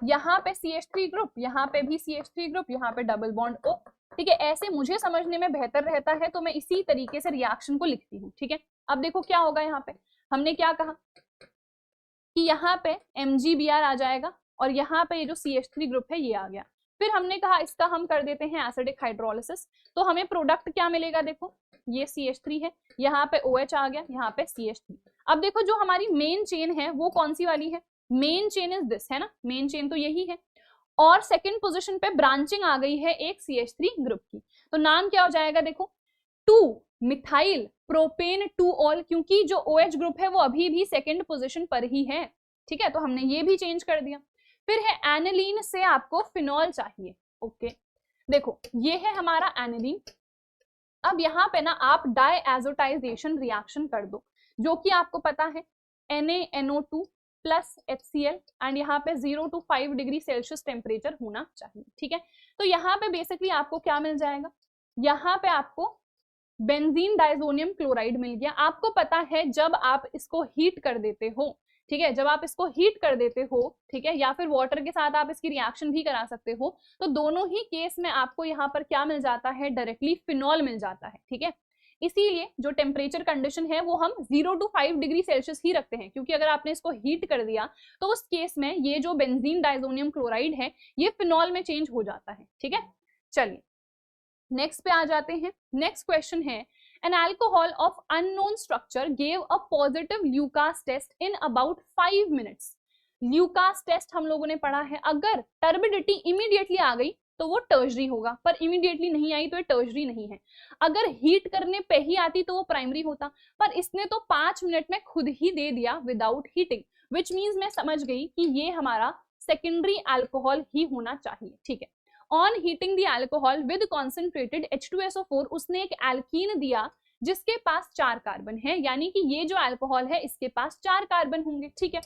यहाँ पे CH3 ग्रुप, यहाँ पे भी CH3 ग्रुप, यहाँ पे डबल बॉन्ड O, ठीक है। ऐसे मुझे समझने में बेहतर रहता है तो मैं इसी तरीके से रिएक्शन को लिखती हूँ, ठीक है। अब देखो क्या होगा, यहाँ पे हमने क्या कहा कि यहाँ पे MgBr आ जाएगा और यहाँ पे ये जो CH3 ग्रुप है ये आ गया। फिर हमने कहा इसका हम कर देते हैं एसिडिक हाइड्रोलिसिस, तो हमें प्रोडक्ट क्या मिलेगा, देखो ये CH3 है, यहाँ पे OH आ गया, यहाँ पे CH3। अब देखो जो हमारी मेन चेन है वो कौन सी वाली है, मेन चेन इज दिस, है ना, मेन चेन तो यही है, और सेकंड पोजीशन पे ब्रांचिंग आ गई है एक CH3 ग्रुप की, तो नाम क्या हो जाएगा, देखो 2 मिथाइल प्रोपेन 2 ऑल, क्योंकि जो OH ग्रुप है वो अभी भी सेकंड पोजीशन पर ही है, ठीक है, तो हमने ये भी चेंज कर दिया। फिर है एनिलीन से आपको फिनॉल चाहिए, ओके। देखो ये है हमारा एनिलीन। अब यहाँ पे ना आप डायएजोटाइजेशन रिएक्शन कर दो, जो कि आपको पता है NaNO2 प्लस HCl एंड यहाँ पे 0 to 5 डिग्री सेल्सियस टेम्परेचर होना चाहिए, ठीक है। तो यहाँ पे बेसिकली आपको क्या मिल जाएगा, यहाँ पे आपको बेंजीन डाइजोनियम क्लोराइड मिल गया। आपको पता है जब आप इसको हीट कर देते हो, ठीक है, जब आप इसको हीट कर देते हो, ठीक है, या फिर वाटर के साथ आप इसकी रिएक्शन भी करा सकते हो, तो दोनों ही केस में आपको यहाँ पर क्या मिल जाता है, डायरेक्टली फिनॉल मिल जाता है, ठीक है। इसीलिए जो टेम्परेचर कंडीशन है वो हम 0 to 5 डिग्री सेल्सियस ही रखते हैं, क्योंकि अगर आपने इसको हीट कर दिया तो उस केस में ये जो बेंजीन डाइजोनियम क्लोराइड है ये फिनॉल में चेंज हो जाता है, ठीक है। चलिए नेक्स्ट पे आ जाते हैं। नेक्स्ट क्वेश्चन है An alcohol of unknown structure gave a positive Lucas test in about 5 minutes. Lucas test हम लोगों ने पढ़ा है, अगर टर्बिडिटी इमीडिएटली आ गई तो वो टर्शरी होगा, पर इमीडिएटली नहीं आई तो ये टर्शरी नहीं है। अगर हीट करने पे ही आती तो वो प्राइमरी होता, पर इसने तो 5 मिनट में खुद ही दे दिया विदाउट हीटिंग, विच मीन्स मैं समझ गई कि ये हमारा सेकेंडरी अल्कोहल ही होना चाहिए। ठीक है, on heating the alcohol with concentrated H2SO4, उसने एक एल्कीन दिया जिसके पास 4 कार्बन है, यानी कि ये जो अल्कोहल है इसके पास 4 कार्बन होंगे। ठीक है,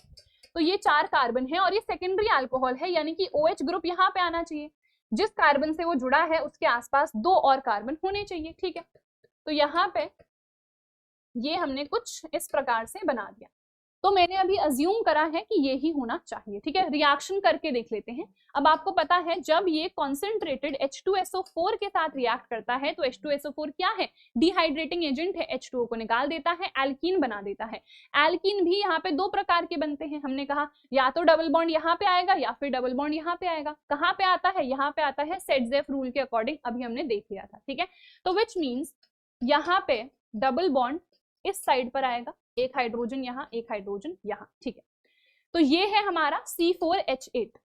तो ये 4 कार्बन है और ये सेकेंडरी अल्कोहल है, यानी कि OH ग्रुप यहाँ पे आना चाहिए। जिस कार्बन से वो जुड़ा है उसके आसपास 2 और कार्बन होने चाहिए। ठीक है, तो यहाँ पे ये हमने कुछ इस प्रकार से बना दिया, तो मैंने अभी अज्यूम करा है कि ये ही होना चाहिए। ठीक है, रिएक्शन करके देख लेते हैं। अब आपको पता है जब ये कॉन्सेंट्रेटेड H2SO4 के साथ रिएक्ट करता है तो H2SO4 क्या है, डिहाइड्रेटिंग एजेंट है, H2O को निकाल देता है, एल्कीन बना देता है। एल्कीन भी यहाँ पे 2 प्रकार के बनते हैं, हमने कहा या तो डबल बॉन्ड यहाँ पे आएगा या फिर डबल बॉन्ड यहाँ पे आएगा। कहाँ पे आता है, यहाँ पे आता है सेटजेफ रूल के अकॉर्डिंग, अभी हमने देख लिया था। ठीक है, तो विच मीन्स यहाँ पे डबल बॉन्ड इस साइड पर आएगा, एक हाइड्रोजन यहाँ, एक हाइड्रोजन यहाँ। ठीक है, तो ये है हमारा C4H8,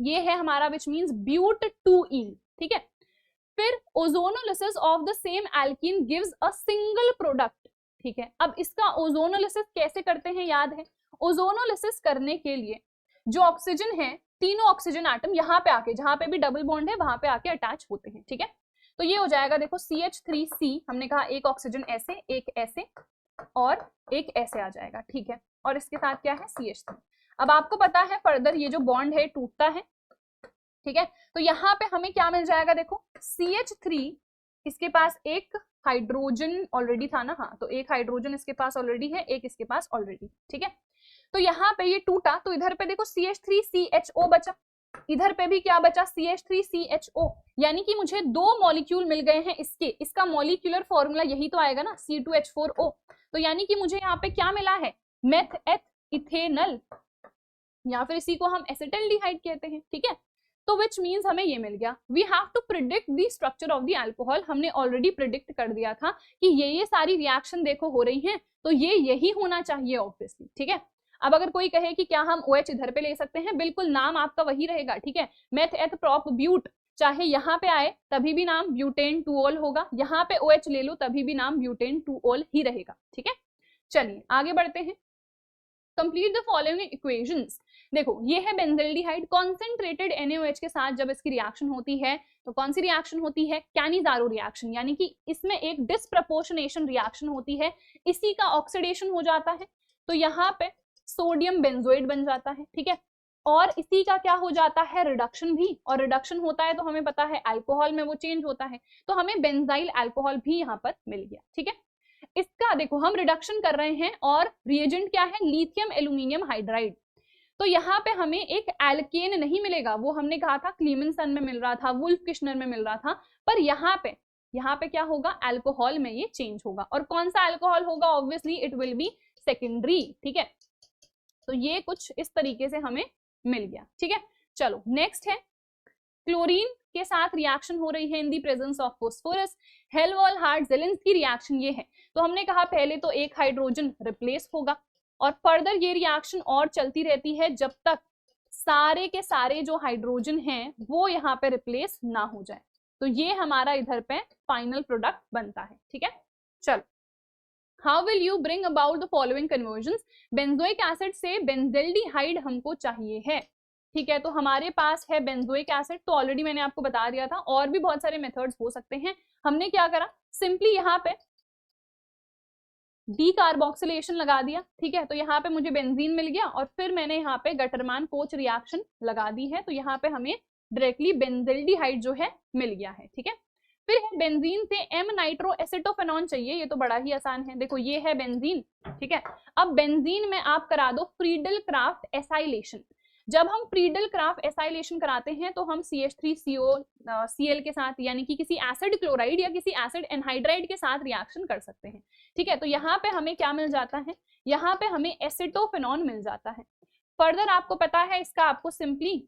ये है हमारा विच मीन्स ब्यूट 2ene। ठीक है, फिर ozonolysis of the same alkene gives a single product. ठीक है, अब इसका ओजोनोलिसिस कैसे करते हैं याद है, ओजोनोलिसिस करने के लिए जो ऑक्सीजन है, तीनों ऑक्सीजन एटम यहाँ पे आके, जहां पे भी डबल बॉन्ड है वहां पे आके अटैच होते हैं। ठीक है, तो ये हो जाएगा, देखो CH3C, हमने कहा एक ऑक्सीजन ऐसे, एक ऐसे और एक ऐसे आ जाएगा। ठीक है, और इसके साथ क्या है CH3। अब आपको पता है फर्दर ये जो बॉन्ड है टूटता है। ठीक है, तो यहाँ पे हमें क्या मिल जाएगा, देखो CH3, इसके पास एक हाइड्रोजन ऑलरेडी था ना, हाँ, तो एक हाइड्रोजन इसके पास ऑलरेडी है, एक इसके पास ऑलरेडी। ठीक है, तो यहाँ पे ये टूटा तो इधर पे देखो CH3CHO बचा, इधर पे भी क्या बचा CH3CHO, यानी कि मुझे 2 मॉलिक्यूल मिल गए हैं इसके, इसका मॉलिक्यूलर फॉर्मूला यही तो आएगा ना, C2H4O। तो यानी कि मुझे यहाँ पे क्या मिला है, मेथ एथ इथेनल, या फिर इसी को हम एसिटल्डिहाइड कहते हैं। ठीक है, तो विच मीन्स हमें ये मिल गया। We have to predict the structure of the alcohol, हमने ऑलरेडी प्रिडिक्ट कर दिया था कि ये सारी रिएक्शन देखो हो रही हैं, तो ये यही होना चाहिए ऑब्वियसली। ठीक है, अब अगर कोई कहे कि क्या हम OH इधर पे ले सकते हैं, बिल्कुल नाम आपका वही रहेगा। ठीक है, मेथ एथ प्रोप ब्यूट, चाहे यहाँ पे आए तभी भी नाम ब्यूटेन 2ऑल होगा, यहाँ पे OH ले लो तभी भी नाम ब्यूटेन 2ऑल ही रहेगा। ठीक है, चलिए आगे बढ़ते हैं। Complete the following equations. देखो ये है बेंजल्डिहाइड, कॉन्सेंट्रेटेड NaOH के साथ जब इसकी रिएक्शन होती है तो कौन सी रिएक्शन होती है, कैनिजारो रिएक्शन, यानी कि इसमें एक डिस्प्रपोर्शनेशन रिएक्शन होती है, इसी का ऑक्सीडेशन हो जाता है, तो यहाँ पे सोडियम बेंजोइड बन जाता है। ठीक है, और इसी का क्या हो जाता है, रिडक्शन भी, और रिडक्शन होता है तो हमें पता है अल्कोहल में वो चेंज होता है, तो हमें बेंजाइल अल्कोहल भी यहाँ पर मिल गया। ठीक है, इसका देखो हम रिडक्शन कर रहे हैं और रिएजेंट क्या है, लिथियम एल्यूमिनियम हाइड्राइड, तो यहाँ पे हमें एक एल्केन नहीं मिलेगा, वो हमने कहा था क्लीमेंसन में मिल रहा था, वुल्फ किश्नर में मिल रहा था, पर यहाँ पे क्या होगा, अल्कोहल में ये चेंज होगा, और कौन सा अल्कोहल होगा, obviously it will B secondary. ठीक है, तो ये कुछ इस तरीके से हमें मिल गया। ठीक है, चलो नेक्स्ट है, क्लोरीन के साथ रिएक्शन हो रही है in the presence of phosphorus, Hell Volhard Zelinsky reaction ये है, तो हमने कहा पहले तो एक हाइड्रोजन रिप्लेस होगा और फर्दर ये रिएक्शन और चलती रहती है जब तक सारे के सारे जो हाइड्रोजन हैं वो यहाँ पे रिप्लेस ना हो जाए, तो ये हमारा इधर पे फाइनल प्रोडक्ट बनता है। ठीक है, चलो how will you bring about the following convergence, benzoic acid से बेंजल्डिहाइड हमको चाहिए है। ठीक है, तो हमारे पास है बेंजोइक एसिड, तो ऑलरेडी मैंने आपको बता दिया था, और भी बहुत सारे मेथड्स हो सकते हैं। हमने क्या करा, सिंपली यहाँ पे डीकार्बोक्सिलेशन लगा दिया। ठीक है, तो यहाँ पे मुझे बेंजीन मिल गया और फिर मैंने यहाँ पे गटरमान कोच रिएक्शन लगा दी है, तो यहाँ पे हमें डायरेक्टली बेंजल्डिहाइड जो है मिल गया है। ठीक है, फिर है बेंजीन से M नाइट्रो एसिटोफेनॉन चाहिए, ये तो बड़ा ही आसान है, देखो ये है बेंजीन। ठीक है, अब बेंजीन में आप करा दो फ्रीडल क्राफ्ट एसाइलेशन। जब हम फ्रीडल क्राफ्ट एसाइलेशन कराते हैं तो हम CH3CO Cl के साथ, यानी कि किसी एसिड क्लोराइड या किसी एसिड एनहाइड्राइड के साथ रिएक्शन कर सकते हैं। ठीक है, तो यहाँ पे हमें क्या मिल जाता है, यहाँ पे हमें एसिटोफेनॉन मिल जाता है। फर्दर आपको पता है इसका आपको सिंपली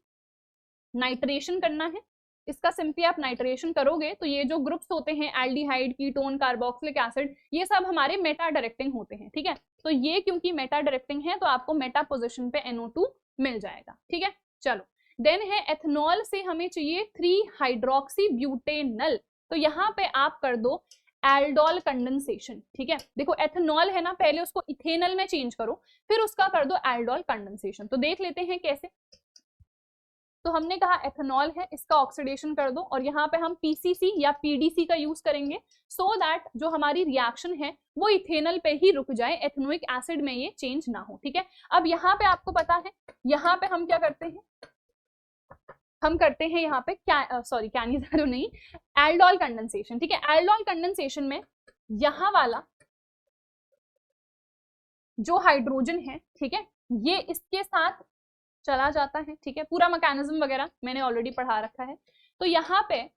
नाइट्रेशन करना है, इसका सिंपली आप नाइट्रेशन करोगे तो ये जो ग्रुप्स होते हैं एल्डिहाइड, कीटोन, कार्बोक्सिलिक एसिड, ये सब हमारे मेटा डायरेक्टिंग होते हैं, ठीक है। तो ये क्योंकि मेटा डायरेक्टिंग है तो आपको मेटा पोजीशन पे NO2 मिल जाएगा, ठीक है। चलो देन है एथनॉल से हमें चाहिए 3 हाइड्रोक्सी ब्यूटेनल, तो यहाँ पे आप कर दो एल्डोल कंडेंसेशन, ठीक है। देखो एथनॉल है ना, पहले उसको इथेनल में चेंज करो, फिर उसका कर दो एल्डोल कंडेंसेशन। तो देख लेते हैं कैसे। तो हमने कहा एथनॉल है, इसका ऑक्सीडेशन कर दो और यहाँ पे हम PCC या PDC का यूज करेंगे सो दैट जो हमारी रिएक्शन है वो इथेनल पे ही रुक जाए, एथनोइक एसिड में ये चेंज ना हो, ठीक है। अब यहाँ पे आपको पता है, यहाँ पे हम क्या करते हैं, हम करते हैं यहाँ पे कैनिज़ारो नहीं, एल्डोल कंडेंसेशन, ठीक है। एल्डोल कंडेंसेशन में यहाँ वाला जो हाइड्रोजन है, ठीक है, ये इसके साथ चला जाता है, ठीक है। पूरा मैकेनिज्म वगैरह मैंने ऑलरेडी पढ़ा रखा है। तो यहाँ पे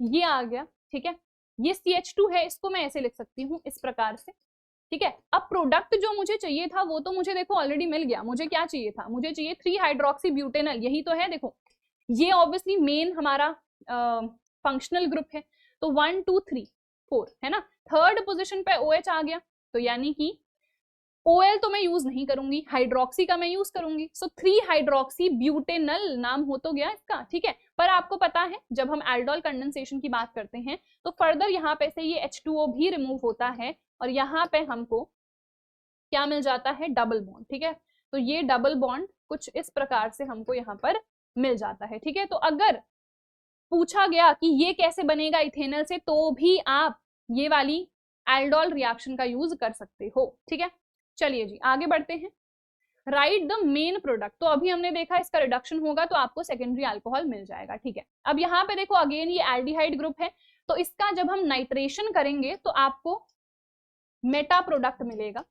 ये आ गया, ठीक है। ये CH2 है, इसको मैं ऐसे लिख सकती हूँ इस प्रकार से, ठीक है। अब प्रोडक्ट जो मुझे चाहिए था वो तो मुझे देखो ऑलरेडी मिल गया। मुझे क्या चाहिए था, मुझे चाहिए 3 हाइड्रोक्सी ब्यूटेनल, यही तो है। देखो ये ऑब्वियसली मेन हमारा फंक्शनल ग्रुप है, तो 1 2 3 4 है ना। थर्ड पोजीशन पे OH आ गया, तो यानी कि OL तो मैं यूज नहीं करूंगी, हाइड्रोक्सी का मैं यूज करूंगी। सो 3 हाइड्रोक्सी ब्यूटेनल नाम हो तो गया इसका, ठीक है। पर आपको पता है जब हम एल्डोल कंडेंसेशन की बात करते हैं तो फर्दर यहाँ पे से ये H2O भी रिमूव होता है और यहाँ पे हमको क्या मिल जाता है, डबल बॉन्ड, ठीक है। तो ये डबल बॉन्ड कुछ इस प्रकार से हमको यहाँ पर मिल जाता है, ठीक है। तो अगर पूछा गया कि ये कैसे बनेगा इथेनल से, तो भी आप ये वाली एल्डोल रिएक्शन का यूज कर सकते हो, ठीक है। चलिए जी आगे बढ़ते हैं। राइट द मेन प्रोडक्ट, तो अभी हमने देखा इसका रिडक्शन होगा तो आपको सेकेंडरी अल्कोहल मिल जाएगा, ठीक है। अब यहाँ पे देखो अगेन ये एल्डिहाइड ग्रुप है, तो इसका जब हम नाइट्रेशन करेंगे तो आपको मेटा प्रोडक्ट मिलेगा।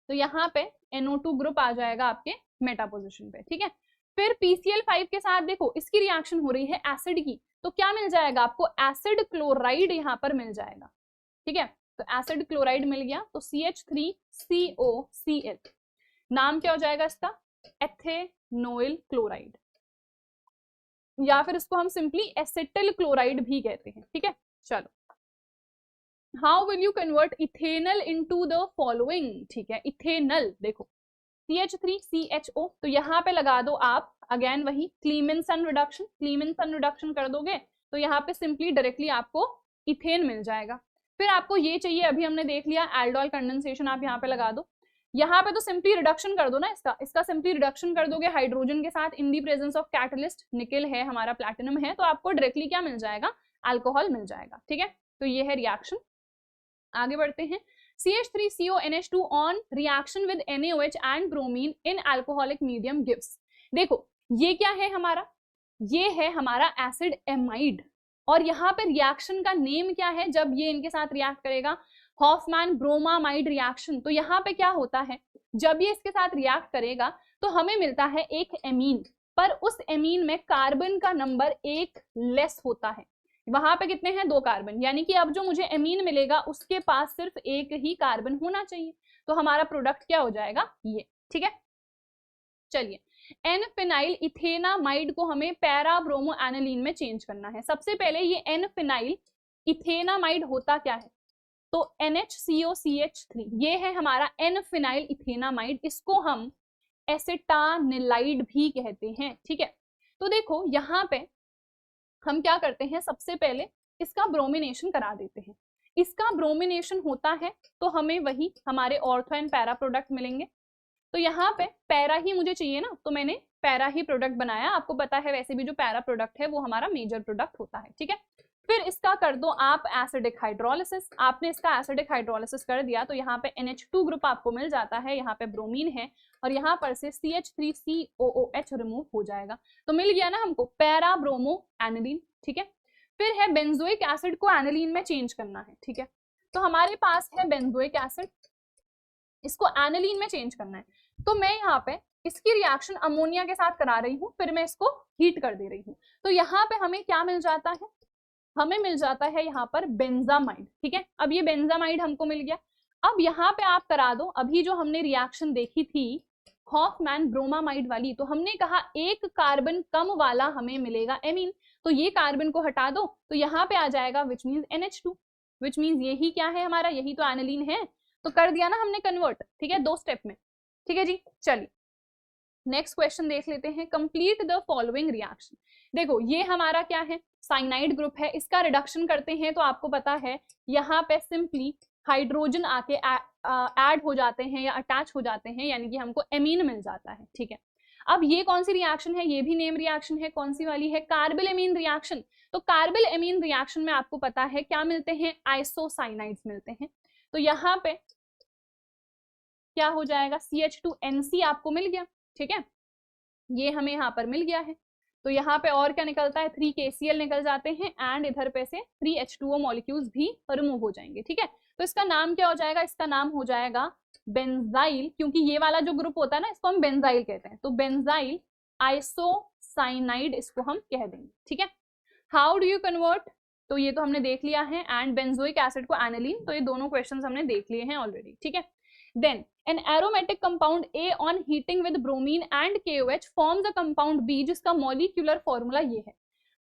तो यहाँ पे NO2 ग्रुप आ जाएगा आपके मेटा पोजिशन पे, ठीक है। फिर PCl5 के साथ देखो इसकी रिएक्शन हो रही है एसिड की, तो क्या मिल जाएगा आपको, एसिड क्लोराइड यहाँ पर मिल जाएगा, ठीक है। तो एसिड क्लोराइड मिल गया, तो CH3COCl, नाम क्या हो जाएगा इसका, एथेनोइल क्लोराइड, या फिर इसको हम सिंपली एसिटिल क्लोराइड भी कहते हैं, ठीक है। चलो how will you convert ethanal into the following, ठीक है। इथेनल देखो CH3CHO, तो यहाँ पे लगा दो आप अगेन वही क्लीमेंसन रिडक्शन, क्लीमेंसन रिडक्शन कर दोगे तो यहाँ पे सिंपली डायरेक्टली आपको इथेन मिल जाएगा। फिर आपको ये चाहिए, अभी हमने देख लिया एल्डोल कंडेंसेशन, आप यहाँ पे लगा दो। यहाँ पे तो सिंपली रिडक्शन कर दो ना, इसका सिंपली रिडक्शन कर दोगे हाइड्रोजन के साथ इन दी प्रेजेंस ऑफ कैटलिस्ट, निकल है हमारा, प्लैटिनम है, तो आपको डायरेक्टली क्या मिल जाएगा, अल्कोहल मिल जाएगा, ठीक है। तो ये है रिएक्शन। आगे बढ़ते हैं। CH3CONH2 on reaction with NaOH and bromine in alcoholic medium gives, देखो ये क्या है हमारा, ये है हमारा एसिड एमाइड, और यहाँ पे रिएक्शन का नेम क्या है, जब ये इनके साथ रिएक्ट करेगा, हॉफमैन ब्रोमामाइड रिएक्शन। तो यहाँ पे क्या होता है, जब ये इसके साथ रिएक्ट करेगा तो हमें मिलता है एक एमीन, पर उस एमीन में कार्बन का नंबर 1 लेस होता है। वहां पे कितने हैं, 2 कार्बन, यानी कि अब जो मुझे एमीन मिलेगा उसके पास सिर्फ 1 ही कार्बन होना चाहिए, तो हमारा प्रोडक्ट क्या हो जाएगा, ये, ठीक है। चलिए एन फिनाइल इथेनामाइड को हमें पैरा ब्रोमो एनालिन में चेंज करना है। सबसे पहले ये एन फिनाइल इथेनामाइड होता क्या है, तो NHCOCH3, ये है हमारा एन फिनाइल इथेनामाइड, इसको हम एसिटानिलाइड भी कहते हैं, ठीक है। तो देखो यहाँ पे हम क्या करते हैं, सबसे पहले इसका ब्रोमिनेशन करा देते हैं। इसका ब्रोमिनेशन होता है तो हमें वही हमारे ऑर्थो एंड पैरा प्रोडक्ट मिलेंगे। तो यहाँ पे पैरा ही मुझे चाहिए ना, तो मैंने पैरा ही प्रोडक्ट बनाया। आपको पता है वैसे भी जो पैरा प्रोडक्ट है वो हमारा मेजर प्रोडक्ट होता है, ठीक है। फिर इसका कर दो आप एसिडिक हाइड्रोलिसिस। आपने इसका एसिडिक हाइड्रोलिसिस कर दिया तो यहाँ पे NH2 ग्रुप आपको मिल जाता है, यहाँ पे ब्रोमीन है और यहाँ पर से CH3COOH रिमूव हो जाएगा। तो मिल गया ना हमको पैरा ब्रोमो एनिलीन, ठीक है। फिर है बेंजोइक एसिड को एनिलीन में चेंज करना है, ठीक है। तो हमारे पास है बेंजोइक एसिड, इसको एनिलीन में चेंज करना है। तो मैं यहाँ पे इसकी रिएक्शन अमोनिया के साथ करा रही हूँ, फिर मैं इसको हीट कर दे रही हूँ। तो यहाँ पे हमें क्या मिल जाता है, हमें मिल जाता है यहाँ पर बेंजामाइड, ठीक है। अब ये बेंजामाइड हमको मिल गया। अब यहाँ पे आप करा दो, अभी जो हमने रिएक्शन देखी थी हॉफमैन ब्रोमामाइड वाली, तो हमने कहा एक कार्बन कम वाला हमें मिलेगा एमीन, तो ये कार्बन को हटा दो तो यहाँ पे आ जाएगा which means NH2, which means यही क्या है हमारा, यही तो एनिलीन है, तो कर दिया ना हमने कन्वर्ट, ठीक है, 2 स्टेप में, ठीक है जी। चलिए नेक्स्ट क्वेश्चन देख लेते हैं, कंप्लीट द फॉलोइंग रिएक्शन। देखो ये हमारा क्या है, साइनाइड ग्रुप है, इसका रिडक्शन करते हैं तो आपको पता है यहाँ पे सिंपली हाइड्रोजन आके ऐड हो जाते हैं या अटैच हो जाते हैं, यानी कि हमको एमीन मिल जाता है, ठीक है। अब ये कौन सी रिएक्शन है, ये भी नेम रिएक्शन है, कौन सी वाली है, कार्बिल एमीन रिएक्शन। तो कार्बिल एमीन रिएक्शन में आपको पता है क्या मिलते हैं, आइसोसाइनाइड्स मिलते हैं, तो यहाँ पे क्या हो जाएगा, CH2NC आपको मिल गया, ठीक है, ये हमें यहाँ पर मिल गया है। तो यहाँ पे और क्या निकलता है, 3 KCl निकल जाते हैं एंड इधर पे से 3 H2O मॉलिक्यूल्स भी रिमूव हो जाएंगे, ठीक है। तो इसका नाम क्या हो जाएगा, इसका नाम हो जाएगा बेंजाइल, क्योंकि ये वाला जो ग्रुप होता है ना इसको हम बेंजाइल कहते हैं, तो बेंजाइल आइसोसाइनाइड इसको हम कह देंगे, ठीक है। हाउ डू यू कन्वर्ट, तो ये तो हमने देख लिया है, एंड बेंजोइक एसिड को एनिलीन, तो ये दोनों क्वेश्चंस हमने देख लिए हैं ऑलरेडी, ठीक है। Then an aromatic compound A on heating with bromine and KOH forms a compound B जिसका molecular formula ये है।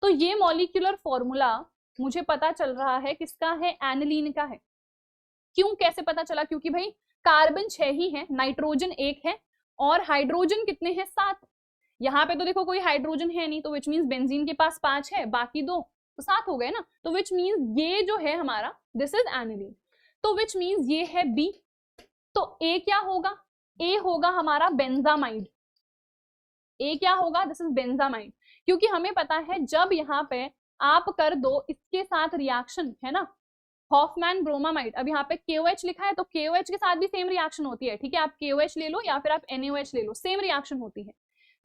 तो ये molecular formula मुझे पता चल रहा है किसका है, एनिलीन का है। क्यों, कैसे पता चला, क्योंकि भाई कार्बन 6 ही है, नाइट्रोजन 1 है और हाइड्रोजन कितने हैं, 7। यहाँ पे तो देखो कोई हाइड्रोजन है नहीं, तो विच मीन्स बेंजीन के पास 5 है, बाकी 2 तो 7 हो गए ना, तो विच मीन्स ये जो है हमारा दिस इज एनिलीन, तो विच मीन्स ये है बी। तो ए क्या होगा, ए होगा हमारा बेंजामाइड, ए क्या होगा, दिस इज बेंजामाइड, क्योंकि हमें पता है जब यहाँ पे आप कर दो इसके साथ रिएक्शन है ना, हॉफमैन ब्रोमामाइड, अब यहाँ पे KOH लिखा है तो KOH के साथ भी सेम रिएक्शन होती है, ठीक है, आप KOH ले लो या फिर आप NaOH ले लो, सेम रिएक्शन होती है।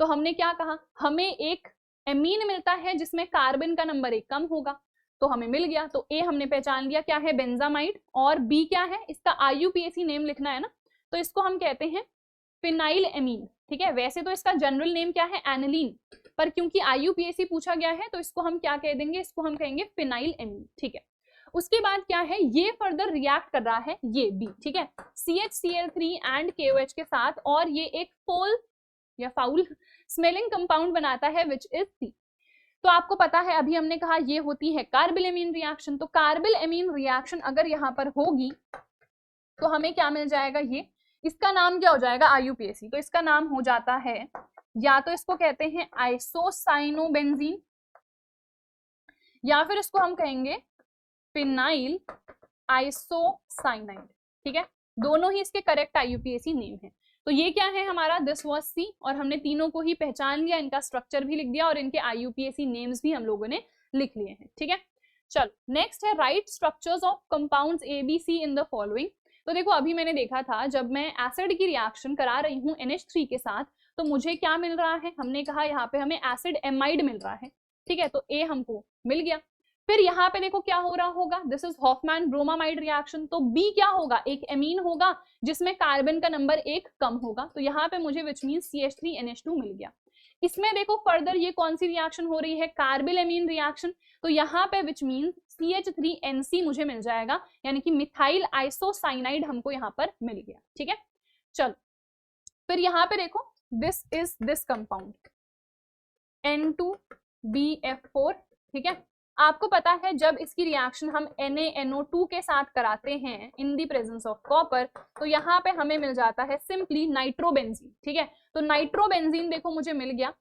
तो हमने क्या कहा, हमें एक एमीन मिलता है जिसमें कार्बन का नंबर 1 कम होगा, तो हमें मिल गया, तो ए हमने पहचान लिया क्या है, बेंजामाइड, और बी क्या है, इसका IUPAC नेम लिखना है ना, तो इसको हम कहते हैं फिनाइल एमीन, ठीक है। वैसे तो इसका जनरल नेम क्या है, एनिलीन, पर क्योंकि IUPAC पूछा गया है तो इसको हम क्या कह देंगे, इसको हम कहेंगे फिनाइल एमीन, ठीक है। उसके बाद क्या है, ये फर्दर रिएक्ट कर रहा है ये बी, ठीक है, CHCl3 एंड KOH के साथ, और ये एक फाउल स्मेलिंग कंपाउंड बनाता है विच इज सी। तो आपको पता है अभी हमने कहा ये होती है कार्बिल एमीन रिएक्शन, तो कार्बिल एमीन रिएक्शन अगर यहाँ पर होगी तो हमें क्या मिल जाएगा, ये इसका नाम क्या हो जाएगा, IUPAC, तो इसका नाम हो जाता है, या तो इसको कहते हैं आइसोसाइनोबेंजीन, या फिर इसको हम कहेंगे फिनाइल आइसोसाइनाइड, ठीक है, दोनों ही इसके करेक्ट IUPAC नेम है। तो ये क्या है हमारा, दिस वाज सी, और हमने तीनों को ही पहचान लिया, इनका स्ट्रक्चर भी लिख दिया और इनके IUPAC नेम्स भी हम लोगों ने लिख लिए हैं, ठीक है। चलो नेक्स्ट है right structures of compounds ABC in the following. तो देखो अभी मैंने देखा था जब मैं एसिड की रिएक्शन करा रही हूँ NH3 के साथ, तो मुझे क्या मिल रहा है, हमने कहा यहाँ पे हमें एसिड एमाइड मिल रहा है, ठीक है, तो A हमको मिल गया। फिर यहाँ पे देखो क्या हो रहा होगा, this is Hofmann bromamide reaction, तो बी क्या होगा, एक एमीन होगा जिसमें कार्बन का नंबर 1 कम होगा, तो यहाँ पे मुझे विच मीन CH3NH2 मिल गया। इसमें देखो फर्दर ये कौन सी रिएक्शन हो रही है, कार्बिल एमीन रिएक्शन, तो यहाँ पे विच मीन CH3NC मुझे मिल जाएगा, यानी कि मिथाइल आइसोसाइनाइड हमको यहाँ पर मिल गया, ठीक है। चलो फिर यहाँ पे देखो this is this compound N2BF4, ठीक है। आपको पता है जब इसकी रिएक्शन हम NaNO2 के साथ कराते हैं in the presence of copper, तो यहाँ पे हमें मिल जाता है सिंपली नाइट्रोबेंजीन, ठीक है। तो नाइट्रोबेंजीन देखो मुझे मिल गया।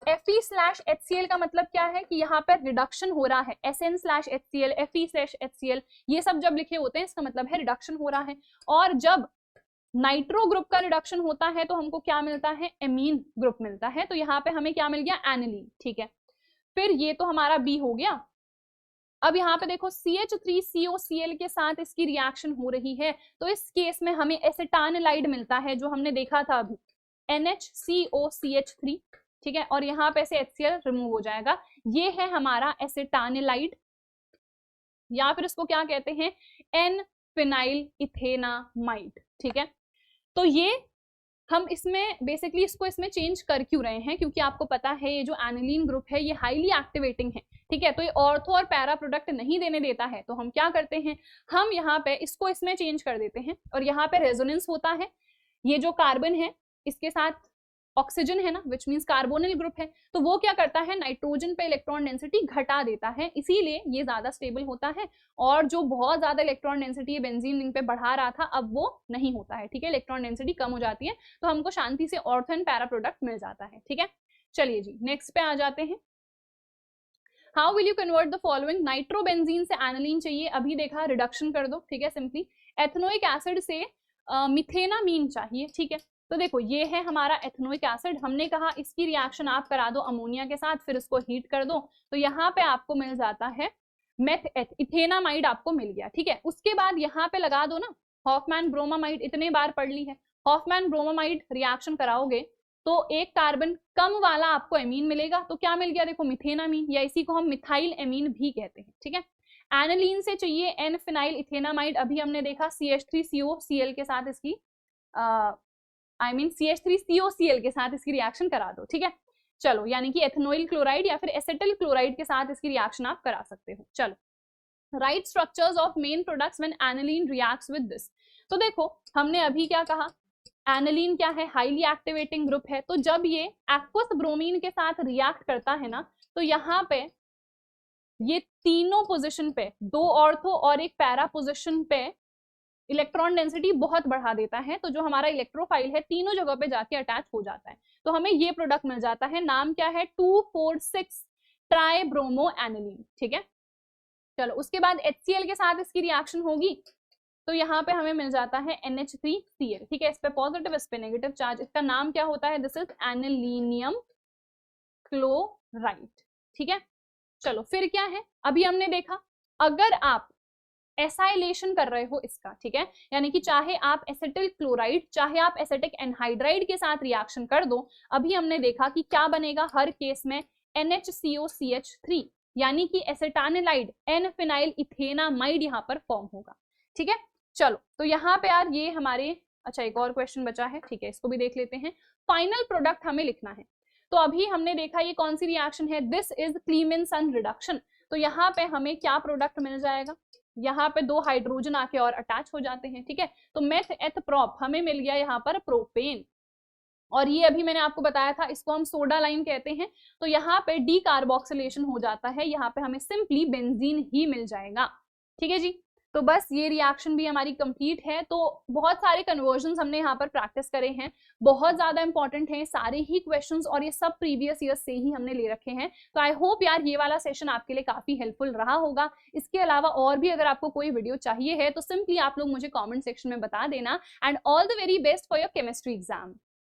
Fe/HCl का मतलब क्या है कि यहाँ पर रिडक्शन हो रहा है, SN/HCl, Fe/HCl ये सब जब लिखे होते हैं इसका मतलब है रिडक्शन हो रहा है, और जब नाइट्रो ग्रुप का रिडक्शन होता है तो हमको क्या मिलता है, एमीन ग्रुप मिलता है, तो यहाँ पे हमें क्या मिल गया, एनिलीन, ठीक है। फिर ये तो हमारा बी हो गया। अब यहाँ पे देखो CH3COCl के साथ इसकी रिएक्शन हो रही है, तो इस केस में हमें एसिटानिलाइड मिलता है जो हमने देखा था अभी, NHCOCH3, ठीक है, और यहाँ पे से HCl रिमूव हो जाएगा, ये है हमारा एसिटानिलाइड, या फिर इसको क्या कहते हैं, N-फिनाइल इथेनामाइड, ठीक है। तो ये हम इसमें बेसिकली इसको इसमें चेंज कर क्यों रहे हैं, क्योंकि आपको पता है ये जो एनिलीन ग्रुप है ये हाईली एक्टिवेटिंग है, ठीक है, तो ये ऑर्थो और पैरा प्रोडक्ट नहीं देने देता है, तो हम क्या करते हैं, हम यहाँ पे इसको इसमें चेंज कर देते हैं, और यहाँ पे रेजोनेंस होता है, ये जो कार्बन है इसके साथ ऑक्सीजन है ना, विच मीन्स कार्बोनिल ग्रुप है, तो वो क्या करता है, नाइट्रोजन पे इलेक्ट्रॉन डेंसिटी घटा देता है, इसीलिए ये ज्यादा स्टेबल होता है। और जो बहुत ज्यादा इलेक्ट्रॉन डेंसिटी बेंजीन रिंग पे बढ़ा रहा था, अब वो नहीं होता है, ठीक है, इलेक्ट्रॉन डेंसिटी कम हो जाती है, तो हमको शांति से ऑर्थो एंड पैरा प्रोडक्ट मिल जाता है, ठीक है। चलिए जी नेक्स्ट पे आ जाते हैं। How will you convert the following, nitrobenzene से एनालीन चाहिए, अभी देखा रिडक्शन कर दो, ठीक है, सिंपली। एथनोइक एसिड से मिथेनामीन चाहिए, ठीक है। तो देखो ये है हमारा एथनोइक एसिड, हमने कहा इसकी रिएक्शन आप करा दो अमोनिया के साथ, फिर इसको हीट कर दो, तो यहाँ पे आपको मिल जाता है मेथ इथेनामाइड आपको मिल गया, ठीक है। उसके बाद यहाँ पे लगा दो ना हॉफमैन ब्रोमामाइड, इतने बार पढ़ ली है, हॉफमैन ब्रोमामाइड रिएक्शन कराओगे तो एक कार्बन कम वाला आपको एमीन मिलेगा, तो क्या मिल गया, देखो मिथेनामीन, या इसी को हम मिथाइल एमीन भी कहते हैं, ठीक है। एनालीन से चाहिए एन फिनाइल इथेनामाइड, अभी हमने देखा CH3COCl के साथ इसकी CH3COCl के साथ इसकी रिएक्शन करा दो, ठीक है। चलो यानी कि एथेनॉइल क्लोराइड या फिर एसिटिल क्लोराइड के साथ इसकी रिएक्शन आप करा सकते हो। चलो right structures of main products when aniline reacts with this, तो देखो हमने अभी क्या कहा, एनालीन क्या है, हाईली एक्टिवेटिंग ग्रुप है, तो जब ये एक्वस ब्रोमीन के साथ रिएक्ट करता है ना, तो यहाँ पे ये तीनों पोजीशन पे, 2 ऑर्थो और एक पैरा पोजीशन पे इलेक्ट्रॉन डेंसिटी बहुत बढ़ा देता है, तो जो हमारा इलेक्ट्रोफाइल है तीनों जगह पे जाके अटैच हो जाता है, तो हमें ये प्रोडक्ट मिल जाता है, नाम क्या है 2,4,6 ट्राइब्रोमो एनालीन, ठीक है। चलो उसके बाद HCl के साथ इसकी रिएक्शन होगी, तो यहाँ पे हमें मिल जाता है NH3Cl, ठीक है, इस पे पॉजिटिव इस पे नेगेटिव चार्ज, इसका नाम क्या होता है, दिस इज एनिलीनियम क्लोराइड, ठीक है। चलो फिर क्या है, अभी हमने देखा अगर आप एसाइलेशन कर रहे हो इसका, ठीक है, यानी कि चाहे आप एसिटिल क्लोराइड चाहे आप एसिटिक एनहाइड्राइड के साथ रिएक्शन कर दो, अभी हमने देखा कि क्या बनेगा हर केस में NHCOCH3, यानी कि एसिटानिलाइड एन फिनाइल इथेनामाइड यहाँ पर फॉर्म होगा, ठीक है। चलो तो यहाँ पे यार ये हमारे, अच्छा एक और क्वेश्चन बचा है, ठीक है, इसको भी देख लेते हैं। फाइनल प्रोडक्ट हमें लिखना है, तो अभी हमने देखा ये कौन सी रिएक्शन है, दिस इज क्लीमेंसन रिडक्शन, तो यहाँ पे हमें क्या प्रोडक्ट मिल जाएगा, यहाँ पे 2 हाइड्रोजन आके और अटैच हो जाते हैं, ठीक है, तो मेथ एथ प्रोप हमें मिल गया यहाँ पर प्रोपेन, और ये अभी मैंने आपको बताया था इसको हम सोडा लाइन कहते हैं, तो यहाँ पे डी कार्बोक्सिलेशन हो जाता है, यहाँ पे हमें सिंपली बेंजीन ही मिल जाएगा, ठीक है जी। तो बस ये रिएक्शन भी हमारी कंप्लीट है, तो बहुत सारे कन्वर्जन्स हमने यहाँ पर प्रैक्टिस करे हैं, बहुत ज्यादा इंपॉर्टेंट हैं सारे ही क्वेश्चंस, और ये सब प्रीवियस ईयर से ही हमने ले रखे हैं, तो आई होप यार ये वाला सेशन आपके लिए काफी हेल्पफुल रहा होगा। इसके अलावा और भी अगर आपको कोई वीडियो चाहिए है तो सिंपली आप लोग मुझे कॉमेंट सेक्शन में बता देना, and all the very best for your chemistry exam.